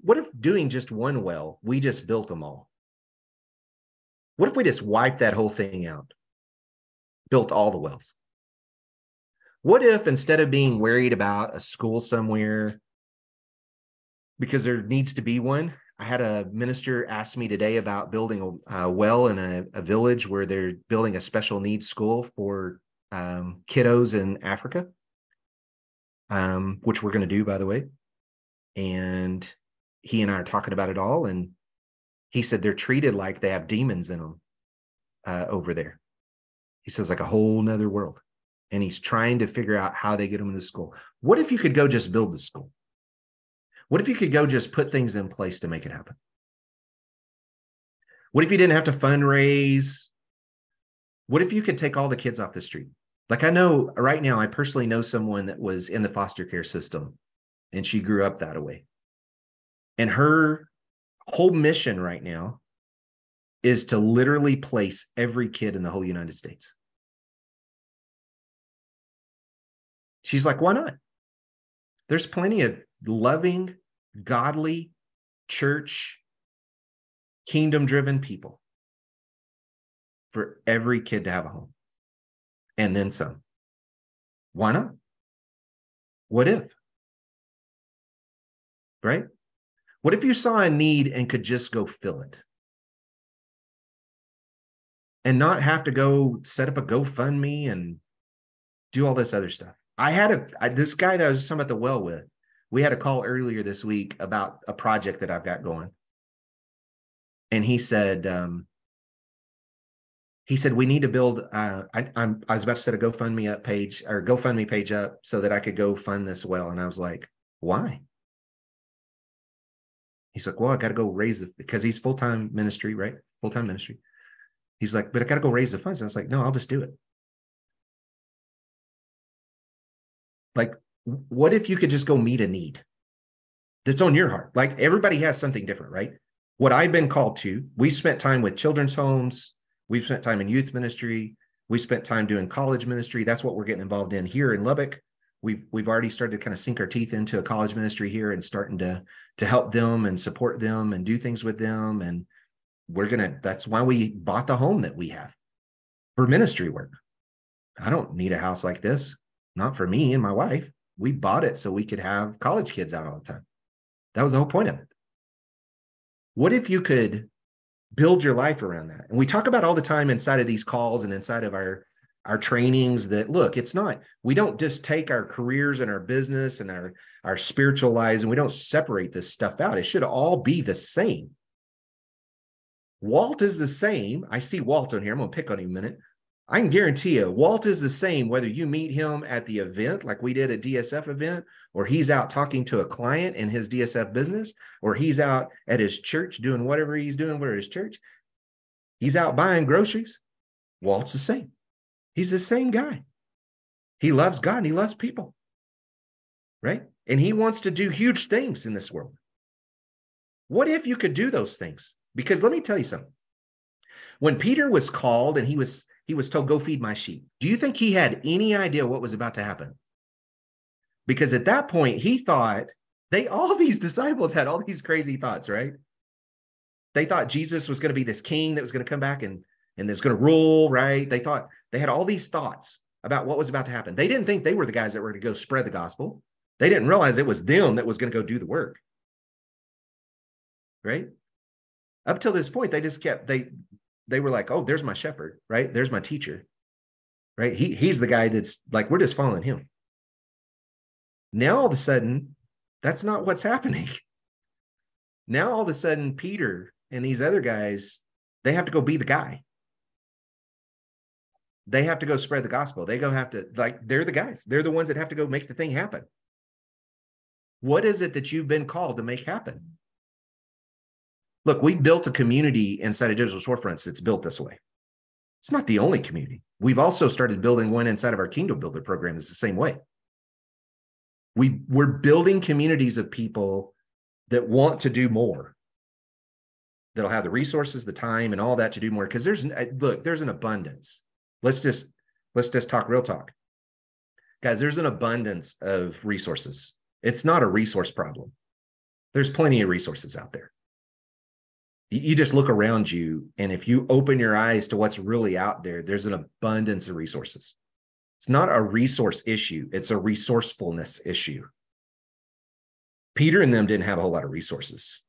what if doing just one well, we just built them all? What if we just wiped that whole thing out, built all the wells? What if instead of being worried about a school somewhere, because there needs to be one, I had a minister ask me today about building a well in a village where they're building a special needs school for kiddos in Africa, which we're going to do, by the way. And he and I are talking about it all. And he said they're treated like they have demons in them over there. He says like a whole nother world. And he's trying to figure out how they get them in the school. What if you could go just build the school? What if you could go just put things in place to make it happen? What if you didn't have to fundraise? What if you could take all the kids off the street? Like I know right now, I personally know someone that was in the foster care system and she grew up that way. And her whole mission right now is to literally place every kid in the whole United States. She's like, why not? There's plenty of loving, godly, church, kingdom-driven people for every kid to have a home. And then some. Why not? What if? Right? What if you saw a need and could just go fill it? And not have to go set up a GoFundMe and do all this other stuff. I had this guy that I was just talking about the well with, we had a call earlier this week about a project that I've got going. And he said, we need to build, I was about to set a GoFundMe page up so that I could go fund this well. And I was like, why? He's like, well, I got to go raise it because he's full-time ministry, right? Full-time ministry. He's like, but I got to go raise the funds. And I was like, no, I'll just do it. Like, what if you could just go meet a need that's on your heart? Like everybody has something different, right? What I've been called to, we spent time with children's homes. We've spent time in youth ministry. We spent time doing college ministry. That's what we're getting involved in here in Lubbock. We've already started to kind of sink our teeth into a college ministry here and starting to help them and support them and do things with them. And that's why we bought the home that we have for ministry work. I don't need a house like this. Not for me and my wife. We bought it so we could have college kids out all the time. That was the whole point of it. What if you could build your life around that? And we talk about all the time inside of these calls and inside of our trainings that, look, we don't just take our careers and our business and our spiritual lives and we don't separate this stuff out. It should all be the same. Walt is the same. I see Walt on here. I'm going to pick on him a minute. I can guarantee you, Walt is the same whether you meet him at the event like we did at DSF event, or he's out talking to a client in his DSF business, or he's out at his church doing whatever he's doing with his church. He's out buying groceries. Walt's the same. He's the same guy. He loves God and he loves people, right? And he wants to do huge things in this world. What if you could do those things? Because let me tell you something. When Peter was called and he was told, go feed my sheep, do you think he had any idea what was about to happen? Because at that point, he thought all these disciples had all these crazy thoughts, right? They thought Jesus was going to be this king that was going to come back and that's going to rule, right? They thought they had all these thoughts about what was about to happen. They didn't think they were the guys that were going to go spread the gospel. They didn't realize it was them that was going to go do the work, right? Up till this point, they just they were like, oh, there's my shepherd, right? There's my teacher, right? He's the guy that's like, we're just following him. Now, all of a sudden, that's not what's happening. Now, all of a sudden, Peter and these other guys, they have to go be the guy. They have to go spread the gospel. They're the guys. They're the ones that have to go make the thing happen. What is it that you've been called to make happen? Look, we built a community inside of Digital Storefronts that's built this way. It's not the only community. We've also started building one inside of our Kingdom Builder program that's the same way. We're building communities of people that want to do more, that'll have the resources, the time, and all that to do more. Because there's an abundance. Let's just talk real talk. Guys, there's an abundance of resources. It's not a resource problem. There's plenty of resources out there. You just look around you, and if you open your eyes to what's really out there, there's an abundance of resources. It's not a resource issue. It's a resourcefulness issue. Peter and them didn't have a whole lot of resources,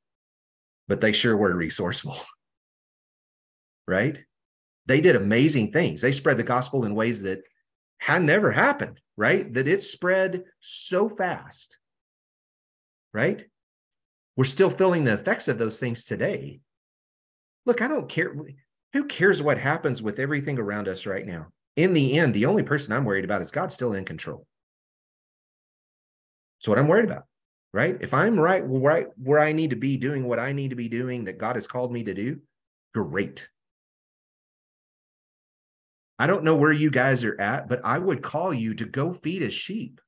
but they sure were resourceful, right? They did amazing things. They spread the gospel in ways that had never happened, right? That it spread so fast, right? We're still feeling the effects of those things today. Look, I don't care. Who cares what happens with everything around us right now? In the end, the only person I'm worried about is God's still in control. That's what I'm worried about, right? If I'm right where I need to be, doing what I need to be doing that God has called me to do, great. I don't know where you guys are at, but I would call you to go feed his sheep.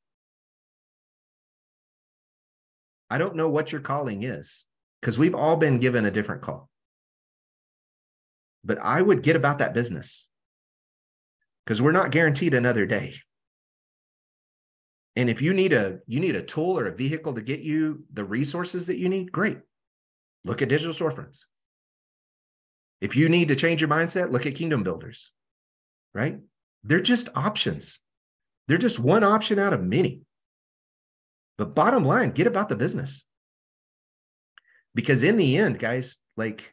I don't know what your calling is, because we've all been given a different call. But I would get about that business, because we're not guaranteed another day. And if you need a tool or a vehicle to get you the resources that you need, great. Look at Digital Storefronts. If you need to change your mindset, look at Kingdom Builders, right? They're just options. They're just one option out of many. But bottom line, get about the business. Because in the end, guys, like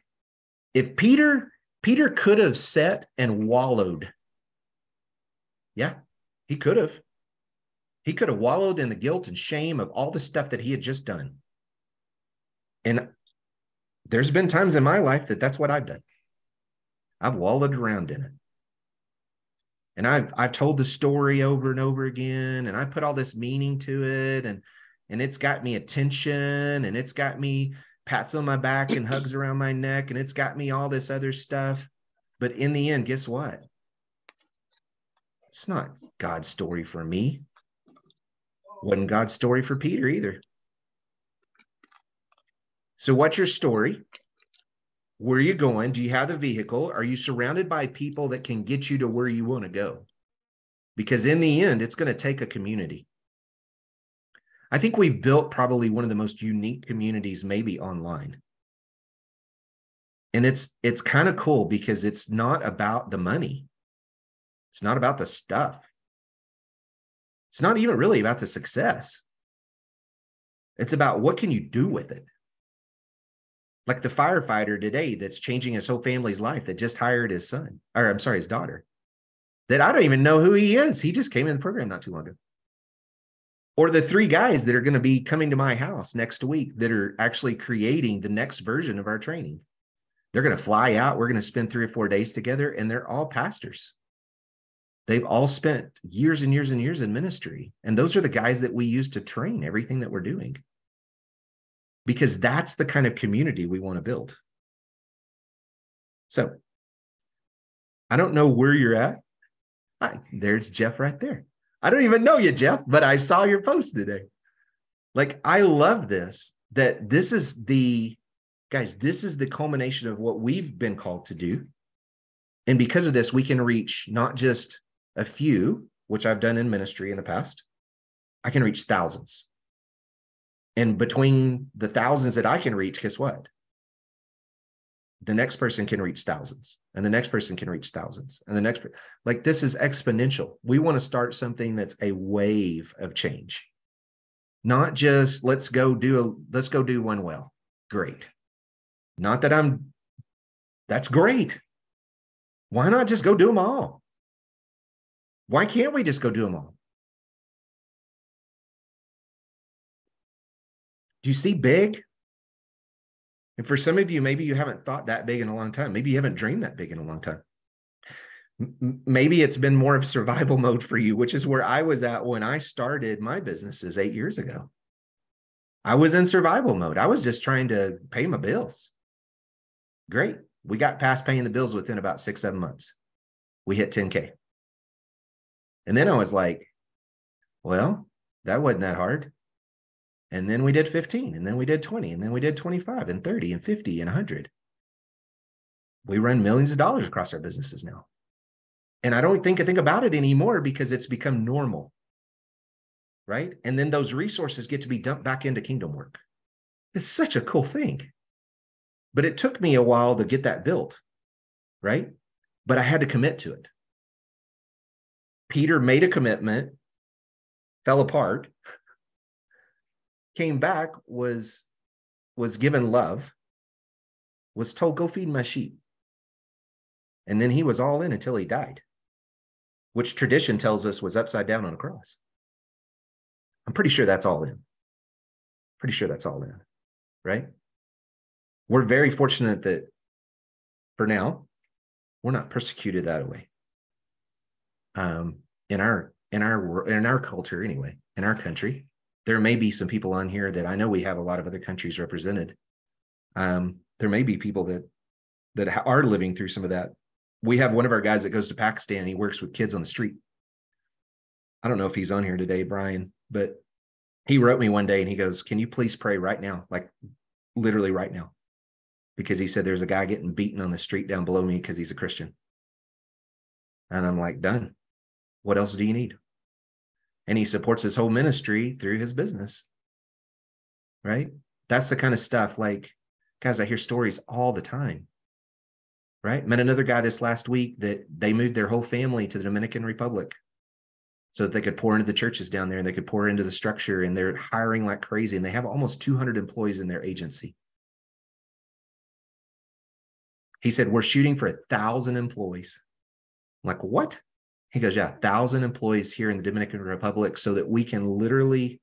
if Peter could have sat and wallowed. Yeah, he could have. He could have wallowed in the guilt and shame of all the stuff that he had just done. And there's been times in my life that's what I've done. I've wallowed around in it. And I've told the story over and over again, and I put all this meaning to it, and it's got me attention, and it's got me pats on my back and hugs around my neck, and it's got me all this other stuff. But in the end, guess what? It's not God's story for me. Wasn't God's story for Peter either. So what's your story? Where are you going? Do you have the vehicle? Are you surrounded by people that can get you to where you want to go? Because in the end, it's going to take a community. I think we've built probably one of the most unique communities maybe online. And it's kind of cool because it's not about the money. It's not about the stuff. It's not even really about the success. It's about what can you do with it? Like the firefighter today that's changing his whole family's life that just hired his son, or I'm sorry, his daughter, that I don't even know who he is. He just came in the program not too long ago. Or the 3 guys that are going to be coming to my house next week that are actually creating the next version of our training. They're going to fly out. We're going to spend 3 or 4 days together, and they're all pastors. They've all spent years and years and years in ministry. And those are the guys that we use to train everything that we're doing. Because that's the kind of community we want to build. So I don't know where you're at. Hi, there's Jeff right there. I don't even know you, Jeff, but I saw your post today. Like, I love this, that this is the, guys, this is the culmination of what we've been called to do. And because of this, we can reach not just a few, which I've done in ministry in the past. I can reach thousands. And between the thousands that I can reach, guess what? The next person can reach thousands, and the next person can reach thousands, and the next, like, this is exponential. We want to start something that's a wave of change, not just let's go do one well. Great. Not that that's great. Why not just go do them all? Why can't we just go do them all? Do you see big? And for some of you, maybe you haven't thought that big in a long time. Maybe you haven't dreamed that big in a long time. Maybe it's been more of survival mode for you, which is where I was at when I started my businesses 8 years ago. I was in survival mode. I was just trying to pay my bills. Great. We got past paying the bills within about 6-7 months. We hit 10K. And then I was like, well, that wasn't that hard. And then we did 15, and then we did 20, and then we did 25 and 30 and 50 and 100. We run millions of dollars across our businesses now. And I don't think about it anymore because it's become normal, right? And then those resources get to be dumped back into kingdom work. It's such a cool thing. But it took me a while to get that built, right? But I had to commit to it. Peter made a commitment, fell apart, came back, was given love, was told, go feed my sheep. And then he was all in until he died, which tradition tells us was upside down on a cross. I'm pretty sure that's all in. Pretty sure that's all in, right? We're very fortunate that for now, we're not persecuted that way. In our culture anyway, in our country. There may be some people on here that I know we have a lot of other countries represented. There may be people that are living through some of that. We have one of our guys that goes to Pakistan and he works with kids on the street. I don't know if he's on here today, Brian, but he wrote me one day and he goes, can you please pray right now? Like literally right now. Because he said there's a guy getting beaten on the street down below me because he's a Christian. And I'm like, done. What else do you need? And he supports his whole ministry through his business, right? That's the kind of stuff, like, guys, I hear stories all the time, right? Met another guy this last week that they moved their whole family to the Dominican Republic so that they could pour into the churches down there and they could pour into the structure, and they're hiring like crazy, and they have almost 200 employees in their agency. He said, we're shooting for 1,000 employees. I'm like, what? He goes, yeah, 1,000 employees here in the Dominican Republic so that we can literally,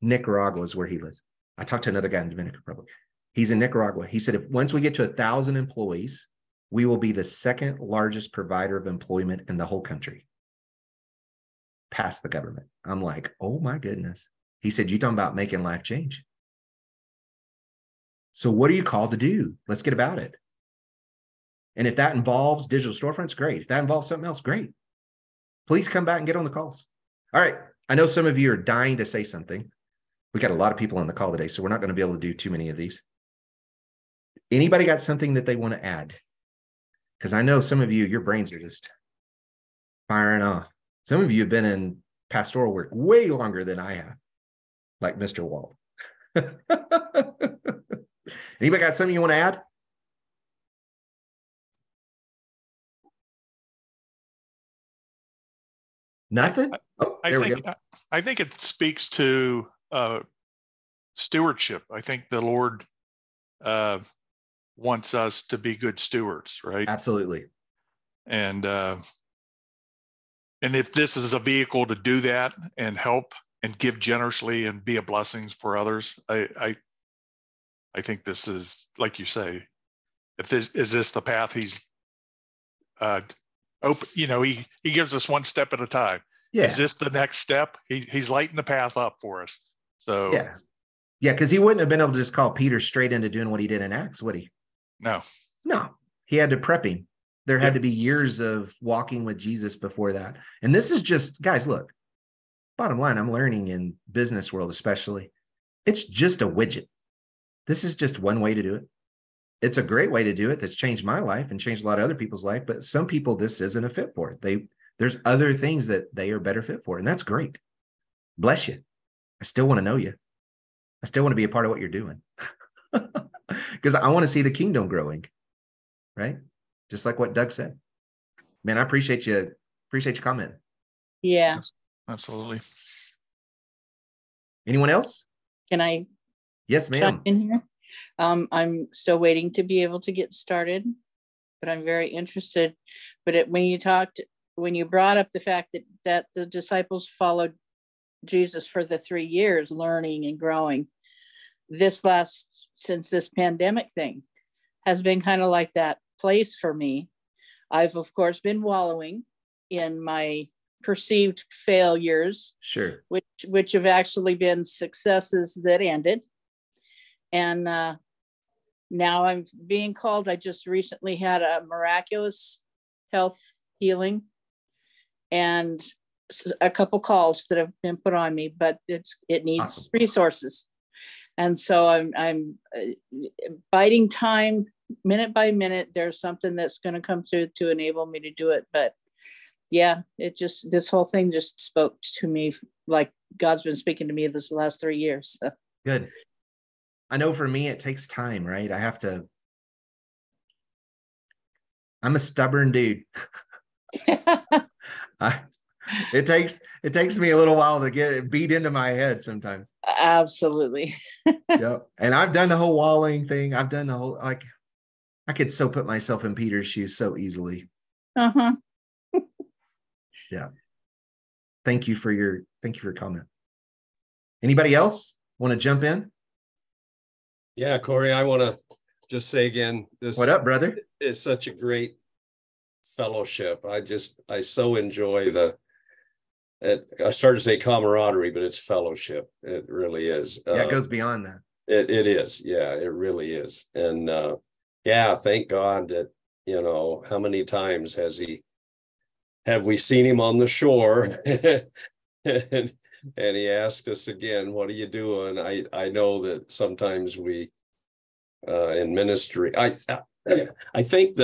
Nicaragua is where he lives. I talked to another guy in the Dominican Republic. He's in Nicaragua. He said, if once we get to 1,000 employees, we will be the second largest provider of employment in the whole country, past the government. I'm like, oh my goodness. He said, you're talking about making life change. So what are you called to do? Let's get about it. And if that involves digital storefronts, great. If that involves something else, great. Please come back and get on the calls. All right. I know some of you are dying to say something. We got a lot of people on the call today, so we're not going to be able to do too many of these. Anybody got something that they want to add? Because I know some of you, your brains are just firing off. Some of you have been in pastoral work way longer than I have, like Mr. Walt. Anybody got something you want to add? Nothing? Oh, there we go. I think it speaks to stewardship. I think the Lord wants us to be good stewards, right? Absolutely. And if this is a vehicle to do that and help and give generously and be a blessing for others, I think this is, like you say, if this is the path he's open, he gives us one step at a time. Yeah. Is this the next step? He's lighting the path up for us. So yeah, because he wouldn't have been able to just call Peter straight into doing what he did in Acts, would he? No. He had to prep him. There had to be years of walking with Jesus before that. And this is just, guys, look, bottom line, I'm learning in business world especially, it's just a widget. This is just one way to do it. It's a great way to do it that's changed my life and changed a lot of other people's life, but some people, this isn't a fit for it. There's other things that they are better fit for, and that's great. Bless you. I still want to know you. I still want to be a part of what you're doing because I want to see the kingdom growing, right? Just like what Doug said. Man, I appreciate you. Appreciate your comment. Yeah. Absolutely. Anyone else? Can I? Yes, ma'am. Chime in here? I'm still waiting to be able to get started, but I'm very interested. But when you brought up the fact that the disciples followed Jesus for the 3 years, learning and growing, since this pandemic thing has been kind of like that place for me. I've of course been wallowing in my perceived failures, sure, which have actually been successes that ended. And now I'm being called. I just recently had a miraculous health healing and a couple calls that have been put on me, but it needs awesome resources. And so I'm biding time minute by minute. There's something that's going to come through to enable me to do it. But yeah, this whole thing just spoke to me like God's been speaking to me this last 3 years. So. Good. I know for me, it takes time, right? I'm a stubborn dude. It takes me a little while to get it beat into my head sometimes. Absolutely. Yep. And I've done the whole walling thing. I've done the whole, I could so put myself in Peter's shoes so easily. Uh-huh. Yeah. Thank you for your comment. Anybody else want to jump in? Yeah, Cory, I want to just say again, what up, brother? It's such a great fellowship. I so enjoy I started to say camaraderie, but it's fellowship. It really is. Yeah, it goes beyond that. It is. Yeah, it really is. And thank God that, how many times have we seen him on the shore and he asked us again, what are you doing? I know that sometimes we, in ministry, I think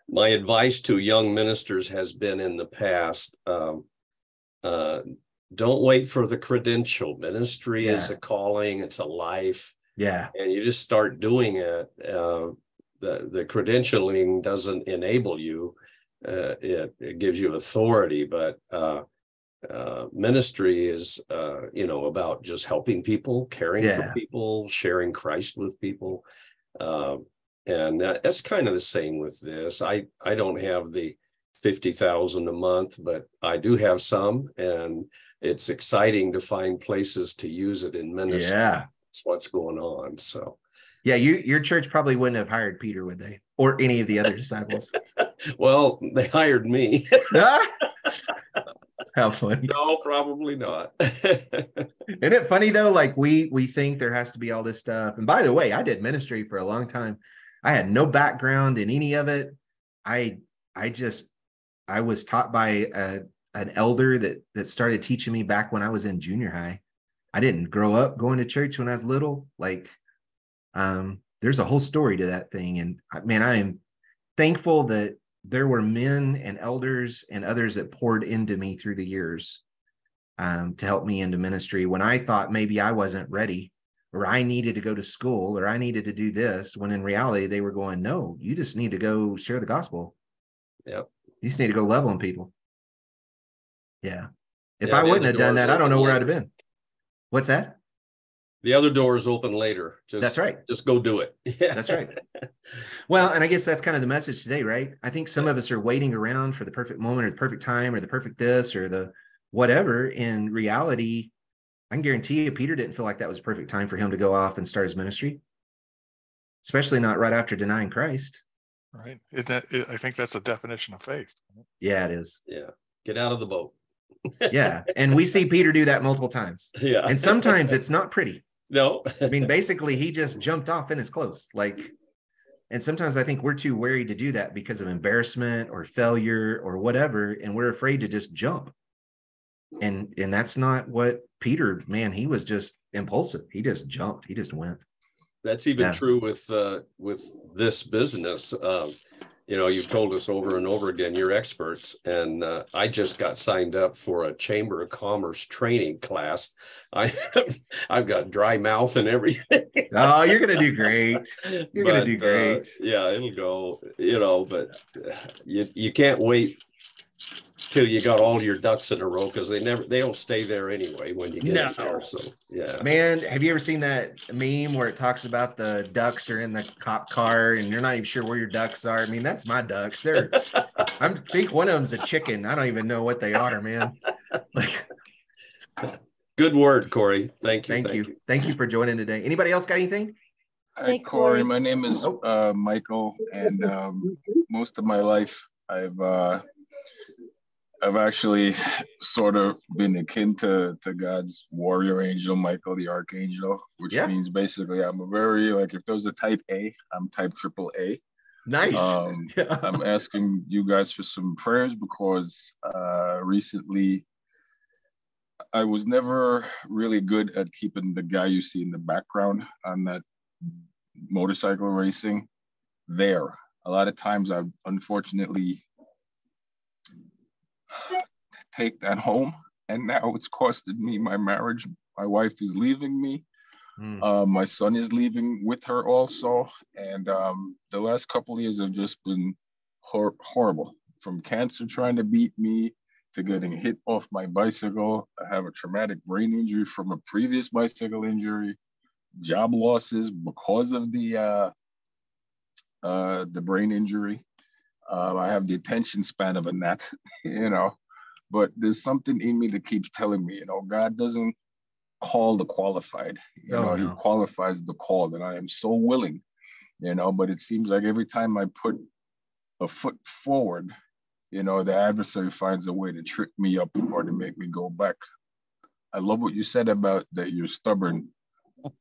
my advice to young ministers has been in the past, don't wait for the credential. Ministry is a calling, it's a life. Yeah. And you just start doing it. The credentialing doesn't enable you. It gives you authority, but ministry is, about just helping people, caring for people, sharing Christ with people. And that's kind of the same with this. I don't have the 50,000 a month, but I do have some, and it's exciting to find places to use it in ministry. Yeah. That's what's going on. So yeah, your church probably wouldn't have hired Peter, would they? Or any of the other disciples? Well, they hired me. How funny. No, probably not. Isn't it funny though? Like we think there has to be all this stuff. And by the way, I did ministry for a long time. I had no background in any of it. I was taught by an elder that started teaching me back when I was in junior high. I didn't grow up going to church when I was little. Like, there's a whole story to that thing. And man, I am thankful that there were men and elders and others that poured into me through the years to help me into ministry when I thought maybe I wasn't ready, or I needed to go to school, or I needed to do this, when in reality they were going, no, you just need to go share the gospel. Yep. You just need to go love on people. Yeah. If Yeah, I the wouldn't other have done doors that, I don't know open where I'd have later. been. What's that? The other doors open later. That's right. Just go do it. Yeah. That's right. Well, and I guess that's kind of the message today, right? I think some of us are waiting around for the perfect moment or the perfect time or the perfect this or the whatever. In reality, I can guarantee you, Peter didn't feel like that was a perfect time for him to go off and start his ministry, especially not right after denying Christ. Right. I think that's the definition of faith. Yeah, it is. Yeah. Get out of the boat. Yeah. And we see Peter do that multiple times. Yeah. And sometimes it's not pretty. No. I mean, basically, he just jumped off in his clothes. And sometimes I think we're too wary to do that because of embarrassment or failure or whatever. And we're afraid to just jump. And that's not what Peter, man, he was just impulsive. He just jumped. He just went. That's even true with this business. You've told us over and over again, you're experts. And I just got signed up for a Chamber of Commerce training class. I've got dry mouth and everything. Oh, you're going to do great. You're going to do great. Yeah, it'll go, but you can't wait till you got all your ducks in a row, because they don't stay there anyway when you get in there. So yeah. Man, have you ever seen that meme where it talks about the ducks are in the cop car and you're not even sure where your ducks are? I mean, that's my ducks. I think one of them's a chicken. I don't even know what they are, man. Good word, Cory. Thank you. Thank you for joining today. Anybody else got anything? Hi, Cory. My name is Michael, and most of my life I've actually sort of been akin to God's warrior angel, Michael, the archangel, which means basically I'm a very, if there's a type A, I'm type triple A. Nice. I'm asking you guys for some prayers because recently I was never really good at keeping the guy you see in the background on that motorcycle racing there. A lot of times I've unfortunately take that home, and now it's costed me my marriage. My wife is leaving me. My son is leaving with her also, and the last couple of years have just been horrible. From cancer trying to beat me to getting hit off my bicycle. I have a traumatic brain injury from a previous bicycle injury, job losses because of the brain injury. I have the attention span of a gnat, but there's something in me that keeps telling me, God doesn't call the qualified, He qualifies the called, and I am so willing, but it seems like every time I put a foot forward, the adversary finds a way to trip me up or to make me go back. I love what you said about that you're stubborn.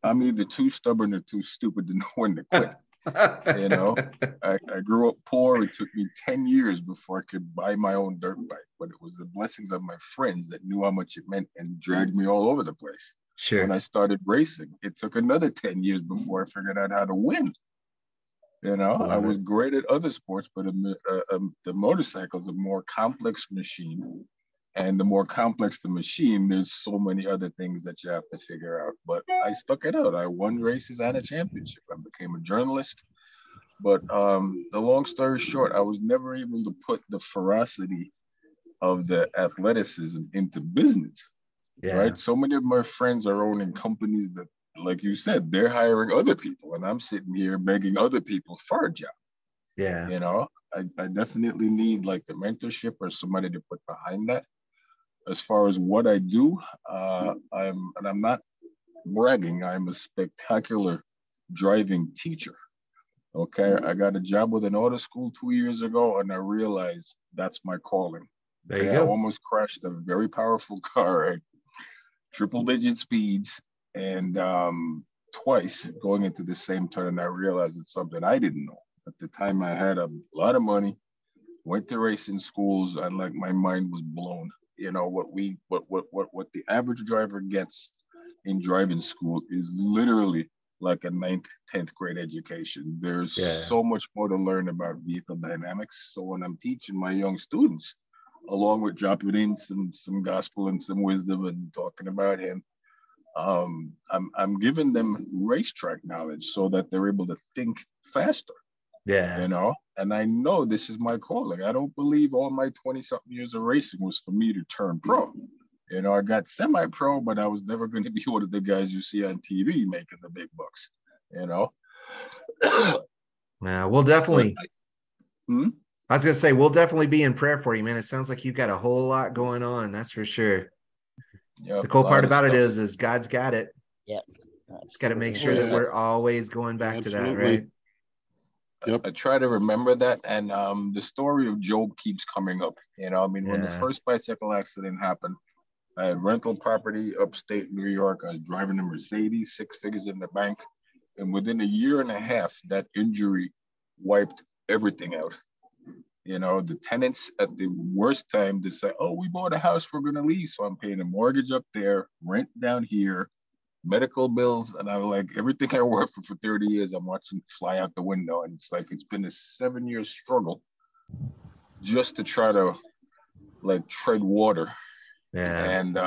I'm either too stubborn or too stupid to know when to quit. I grew up poor. It took me 10 years before I could buy my own dirt bike, but it was the blessings of my friends that knew how much it meant and dragged me all over the place. Sure. When I started racing, it took another 10 years before I figured out how to win. I was great at other sports, but the motorcycle is a more complex machine. And the more complex the machine, there's so many other things that you have to figure out. But I stuck it out. I won races and a championship. I became a journalist. But the long story short, I was never able to put the ferocity of the athleticism into business. Yeah. Right? So many of my friends are owning companies that, like you said, they're hiring other people. And I'm sitting here begging other people for a job. Yeah. I definitely need the mentorship or somebody to put behind that. As far as what I do, I'm not bragging, I'm a spectacular driving teacher. Okay, I got a job with an auto school 2 years ago, and I realized that's my calling. There you go. I almost crashed a very powerful car at triple-digit speeds, and twice going into the same turn, and I realized it's something I didn't know. At the time, I had a lot of money, went to racing schools, and my mind was blown. What the average driver gets in driving school is literally like a 9th, 10th grade education. There's Yeah. so much more to learn about vehicle dynamics. So when I'm teaching my young students, along with dropping in some gospel and some wisdom and talking about him, I'm giving them racetrack knowledge so that they're able to think faster. Yeah. You know, and I know this is my calling. I don't believe all my 20-something years of racing was for me to turn pro. You know, I got semi-pro, but I was never going to be one of the guys you see on TV making the big bucks. You know. Yeah, we'll definitely. I was going to say, we'll definitely be in prayer for you, man. It sounds like you've got a whole lot going on. That's for sure. Yep, the cool part about it is God's got it. Yeah. It's got to make sure that we're always going back to that, right? Yep. I try to remember that. And the story of Job keeps coming up. You know, I mean, when the first bicycle accident happened, I had rental property upstate New York. I was driving a Mercedes, 6 figures in the bank. And within a year and a half, that injury wiped everything out. You know, the tenants at the worst time decide, oh, we bought a house, we're going to leave. So I'm paying a mortgage up there, rent down here, medical bills. And I was like, everything I worked for 30 years, I'm watching fly out the window. And it's like, it's been a 7-year struggle just to try to like tread water. Yeah. And,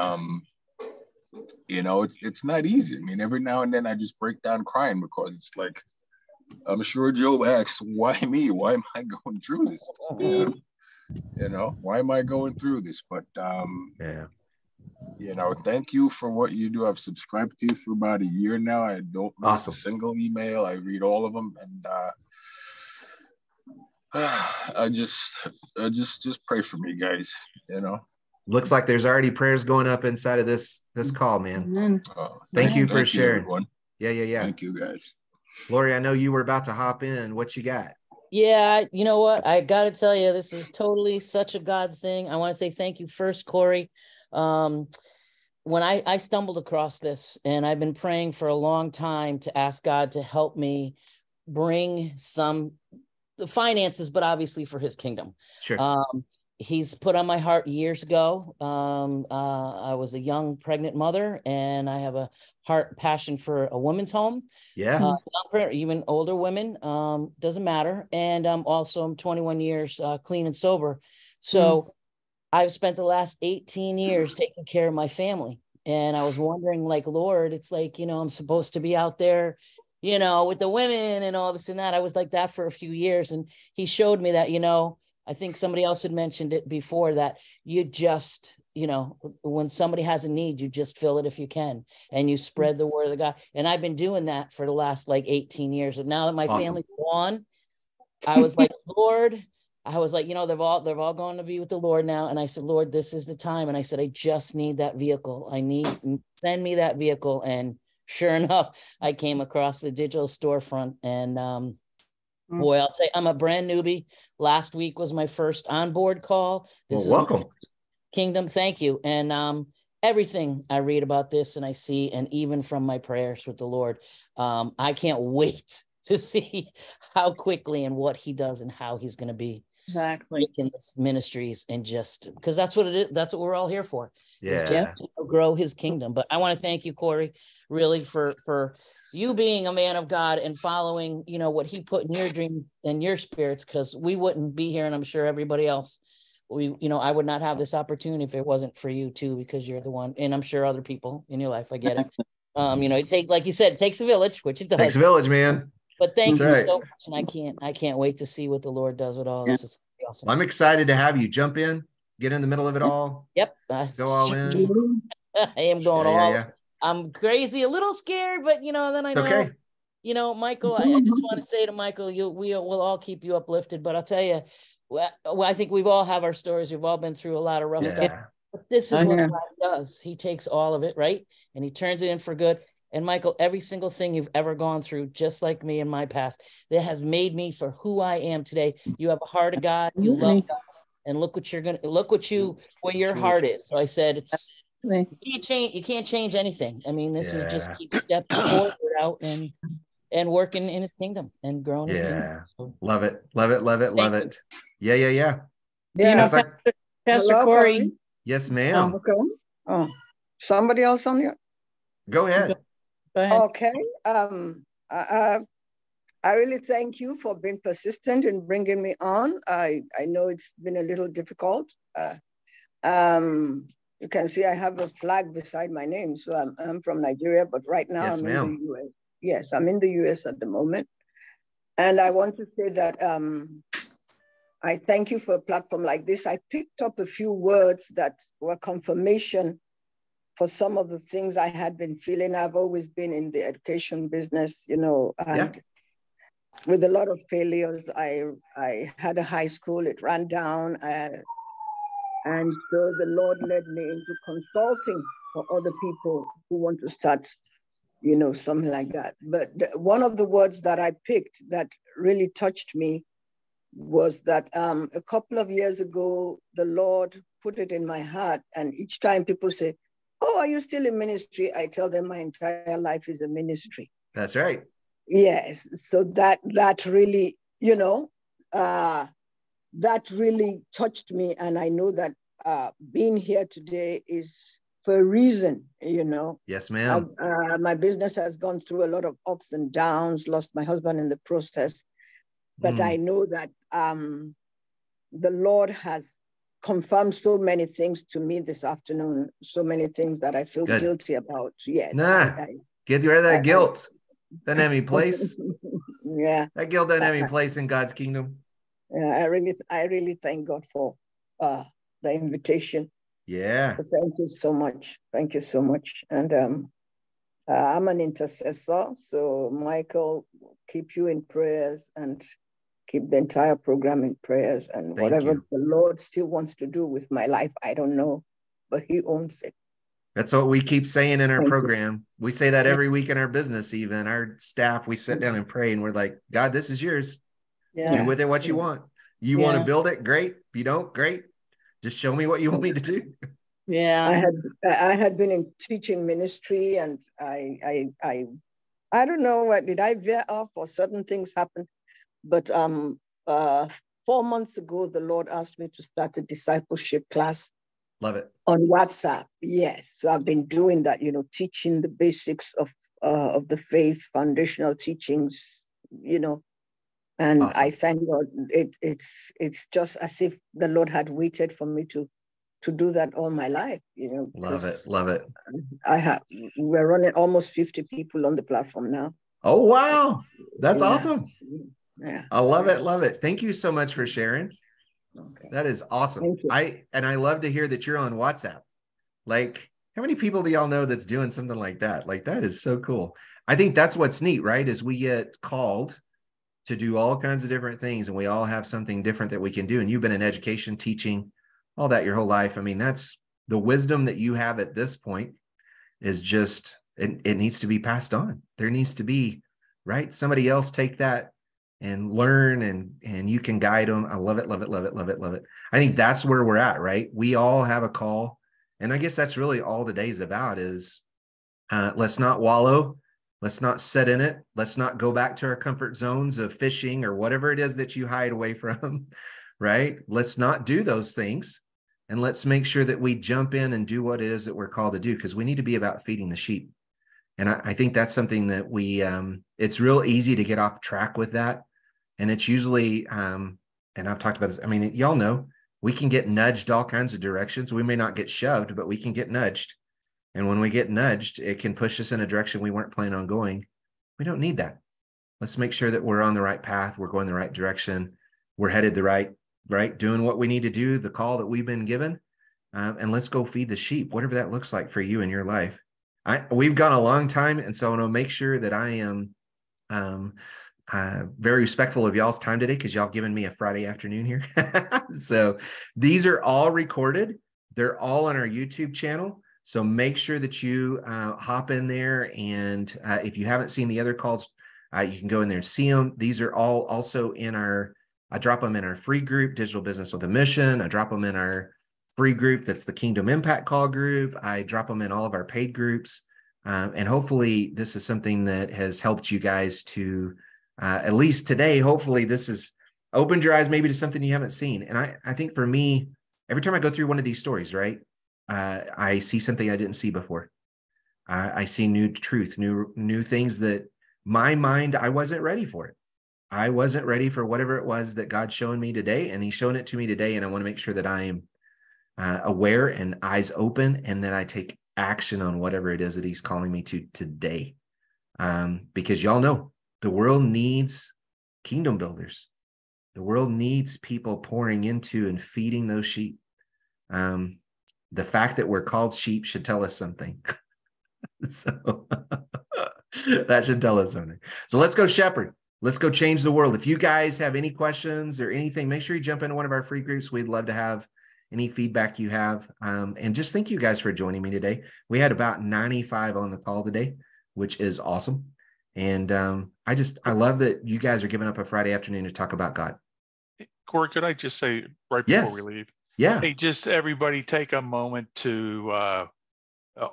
you know, it's not easy. I mean, every now and then I just break down crying because it's like, I'm sure Job asks, why me? Why am I going through this? You know, why am I going through this? But, you know, thank you for what you do. I've subscribed to you for about a year now. I don't miss a single email. I read all of them. And I just pray for me, guys, you know. Looks like there's already prayers going up inside of this call, man. Thank you for sharing. Yeah. Thank you, guys. Lori, I know you were about to hop in. What you got? Yeah, you know what? I got to tell you, this is totally such a God thing. I want to say thank you first, Cory. When I stumbled across this, and I've been praying for a long time to ask God to help me bring some finances, but obviously for his kingdom. Sure. He's put on my heart years ago. I was a young pregnant mother, and I have a heart passion for a women's home. Yeah. Even older women, doesn't matter. And also I'm 21 years clean and sober. So I've spent the last 18 years taking care of my family. And I was wondering, like, Lord, it's like, you know, I'm supposed to be out there, you know, with the women and all this and that. I was like that for a few years. And he showed me that, you know, I think somebody else had mentioned it before, that you just, you know, when somebody has a need, you just fill it if you can, and you spread the word of God. And I've been doing that for the last like 18 years. And now that my family's gone, I was like, Lord, I was like, you know, they've all gone to be with the Lord now. And I said, Lord, this is the time. And I said, I just need that vehicle. Send me that vehicle. And sure enough, I came across the digital storefront, and boy, I'll say I'm a brand newbie. Last week was my first onboard call. Well, welcome. Kingdom. Thank you. And everything I read about this and I see, and even from my prayers with the Lord, I can't wait to see how quickly and what he does and how he's going to be exactly in this ministries, and just because that's what it is. That's what we're all here for. Yeah. Is just to grow his kingdom. But I want to thank you, Cory, really for you being a man of God and following, you know, what he put in your dream and your spirits, because we wouldn't be here. And I'm sure everybody else, I would not have this opportunity if it wasn't for you too, because you're the one, and I'm sure other people in your life. I get it. You know, like you said, it takes a village, which it does. Takes a village, man. But thank you so much. And I can't wait to see what the Lord does with all this. It's awesome. I'm excited to have you jump in, get in the middle of it all. Yep. Go all in. I am going all. I'm crazy, a little scared, but you know, then I know, you know, Michael, I just want to say to Michael, we'll all keep you uplifted, but I'll tell you, well, I think we've all have our stories. We've all been through a lot of rough stuff. But this is what God does. He takes all of it, right? And he turns it in for good. And Michael, every single thing you've ever gone through, just like me in my past, that has made me for who I am today. You have a heart of God. You love God. And look where your heart is. So I said, you can't change anything. I mean, this is just keep stepping forward out and working in his kingdom and growing his kingdom. So, love it. Yeah. You know, Pastor Cory. Yes, ma'am. Okay. Oh, somebody else on here? Go ahead. Go ahead. Okay. I really thank you for being persistent in bringing me on. I know it's been a little difficult. You can see I have a flag beside my name. So I'm from Nigeria, but right now Yes, I'm ma'am. in the US. Yes, I'm in the US at the moment. And I want to say that I thank you for a platform like this. I picked up a few words that were confirmation for some of the things I had been feeling. I've always been in the education business, you know, and with a lot of failures. I had a high school, it ran down. And so the Lord led me into consulting for other people who want to start, you know, something like that. But one of the words that I picked that really touched me was that a couple of years ago, the Lord put it in my heart. And each time people say, "Oh, are you still in ministry?" I tell them my entire life is a ministry. That's right. Yes. So that really, you know, that really touched me. And I know that being here today is for a reason, you know. Yes, ma'am. My business has gone through a lot of ups and downs, lost my husband in the process. But I know that the Lord has confirmed so many things to me this afternoon, so many things that I feel guilty about. Yes. Get rid of that guilt. Doesn't have any place. Yeah. That guilt doesn't have any place in God's kingdom. Yeah, I really thank God for the invitation. Yeah. So thank you so much. Thank you so much. And I'm an intercessor. So Michael, keep you in prayers and keep the entire program in prayers. And whatever the Lord still wants to do with my life, I don't know, but he owns it. That's what we keep saying in our program. We say that every week in our business, even our staff, we sit down and pray and we're like, God, this is yours. Do with it what you want. You want to build it? Great. If you don't, great. Just show me what you want me to do. Yeah. I had been in teaching ministry, and I don't know what did I veer off or certain things happened. But 4 months ago, the Lord asked me to start a discipleship class. Love it. On WhatsApp. Yes. So I've been doing that, you know, teaching the basics of the faith, foundational teachings, you know. And awesome. I thank God. It's just as if the Lord had waited for me to do that all my life, you know. Love it. Love it. We're running almost 50 people on the platform now. Oh, wow. That's awesome. Yeah. I love it. Love it. Thank you so much for sharing. Okay. That is awesome. I love to hear that you're on WhatsApp. Like, how many people do y'all know that's doing something like that? Like, that is so cool. I think that's what's neat, right? Is we get called to do all kinds of different things, and we all have something different that we can do. And you've been in education, teaching, all that your whole life. I mean, that's the wisdom that you have at this point is just, it needs to be passed on. There needs to be, right? Somebody else take that and learn, and you can guide them. I love it, love it, love it, love it, love it. I think that's where we're at, right? We all have a call. And I guess that's really all the day's about is let's not wallow. Let's not sit in it. Let's not go back to our comfort zones of fishing or whatever it is that you hide away from, right? Let's not do those things. And let's make sure that we jump in and do what it is that we're called to do, because we need to be about feeding the sheep. And I think that's something that we, it's real easy to get off track with that. And it's usually, and I've talked about this, I mean, y'all know, we can get nudged all kinds of directions. We may not get shoved, but we can get nudged. And when we get nudged, it can push us in a direction we weren't planning on going. We don't need that. Let's make sure that we're on the right path. We're going the right direction. We're headed the right, doing what we need to do, the call that we've been given. And let's go feed the sheep, whatever that looks like for you in your life. We've gone a long time. And so I want to make sure that I am very respectful of y'all's time today, because y'all given me a Friday afternoon here. So these are all recorded. They're all on our YouTube channel. So make sure that you hop in there. And if you haven't seen the other calls, you can go in there and see them. These are all also in I drop them in our free group, Digital Business with a Mission. I drop them in our free group. That's the Kingdom Impact Call group. I drop them in all of our paid groups. And hopefully this is something that has helped you guys to, at least today, hopefully this has opened your eyes maybe to something you haven't seen. And I think for me, every time I go through one of these stories, right, I see something I didn't see before. I see new truth, new things that my mind, I wasn't ready for it. I wasn't ready for whatever it was that God's showing me today. And he's showing it to me today. And I want to make sure that I am aware and eyes open, and that I take action on whatever it is that he's calling me to today. Because y'all know the world needs kingdom builders. The world needs people pouring into and feeding those sheep. The fact that we're called sheep should tell us something. So that should tell us something. So let's go shepherd. Let's go change the world. If you guys have any questions or anything, make sure you jump into one of our free groups. We'd love to have any feedback you have. And just thank you guys for joining me today. We had about 95 on the call today, which is awesome. And I love that you guys are giving up a Friday afternoon to talk about God. Cory, could I just say right before we leave? Yeah. Hey, just everybody take a moment to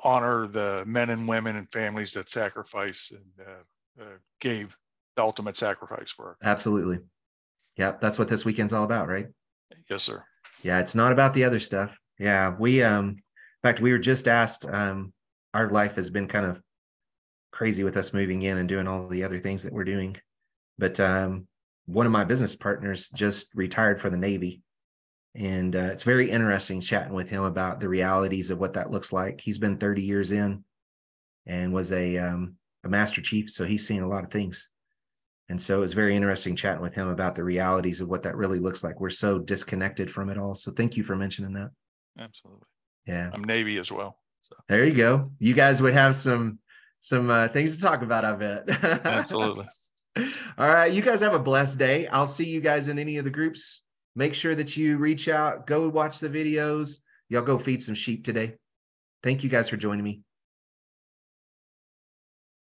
honor the men and women and families that sacrificed and gave the ultimate sacrifice for us. Absolutely. Yeah, that's what this weekend's all about, right? Yes, sir. Yeah, it's not about the other stuff. Yeah, we in fact, we were just asked, our life has been kind of crazy with us moving in and doing all the other things that we're doing. But one of my business partners just retired from the Navy. And it's very interesting chatting with him about the realities of what that looks like. He's been 30 years in and was a master chief. So he's seen a lot of things. And so it was very interesting chatting with him about the realities of what that really looks like. We're so disconnected from it all. So thank you for mentioning that. Absolutely. Yeah. I'm Navy as well. So there you go. You guys would have some things to talk about, I bet. Absolutely. All right. You guys have a blessed day. I'll see you guys in any of the groups. Make sure that you reach out, go watch the videos. Y'all go feed some sheep today. Thank you guys for joining me.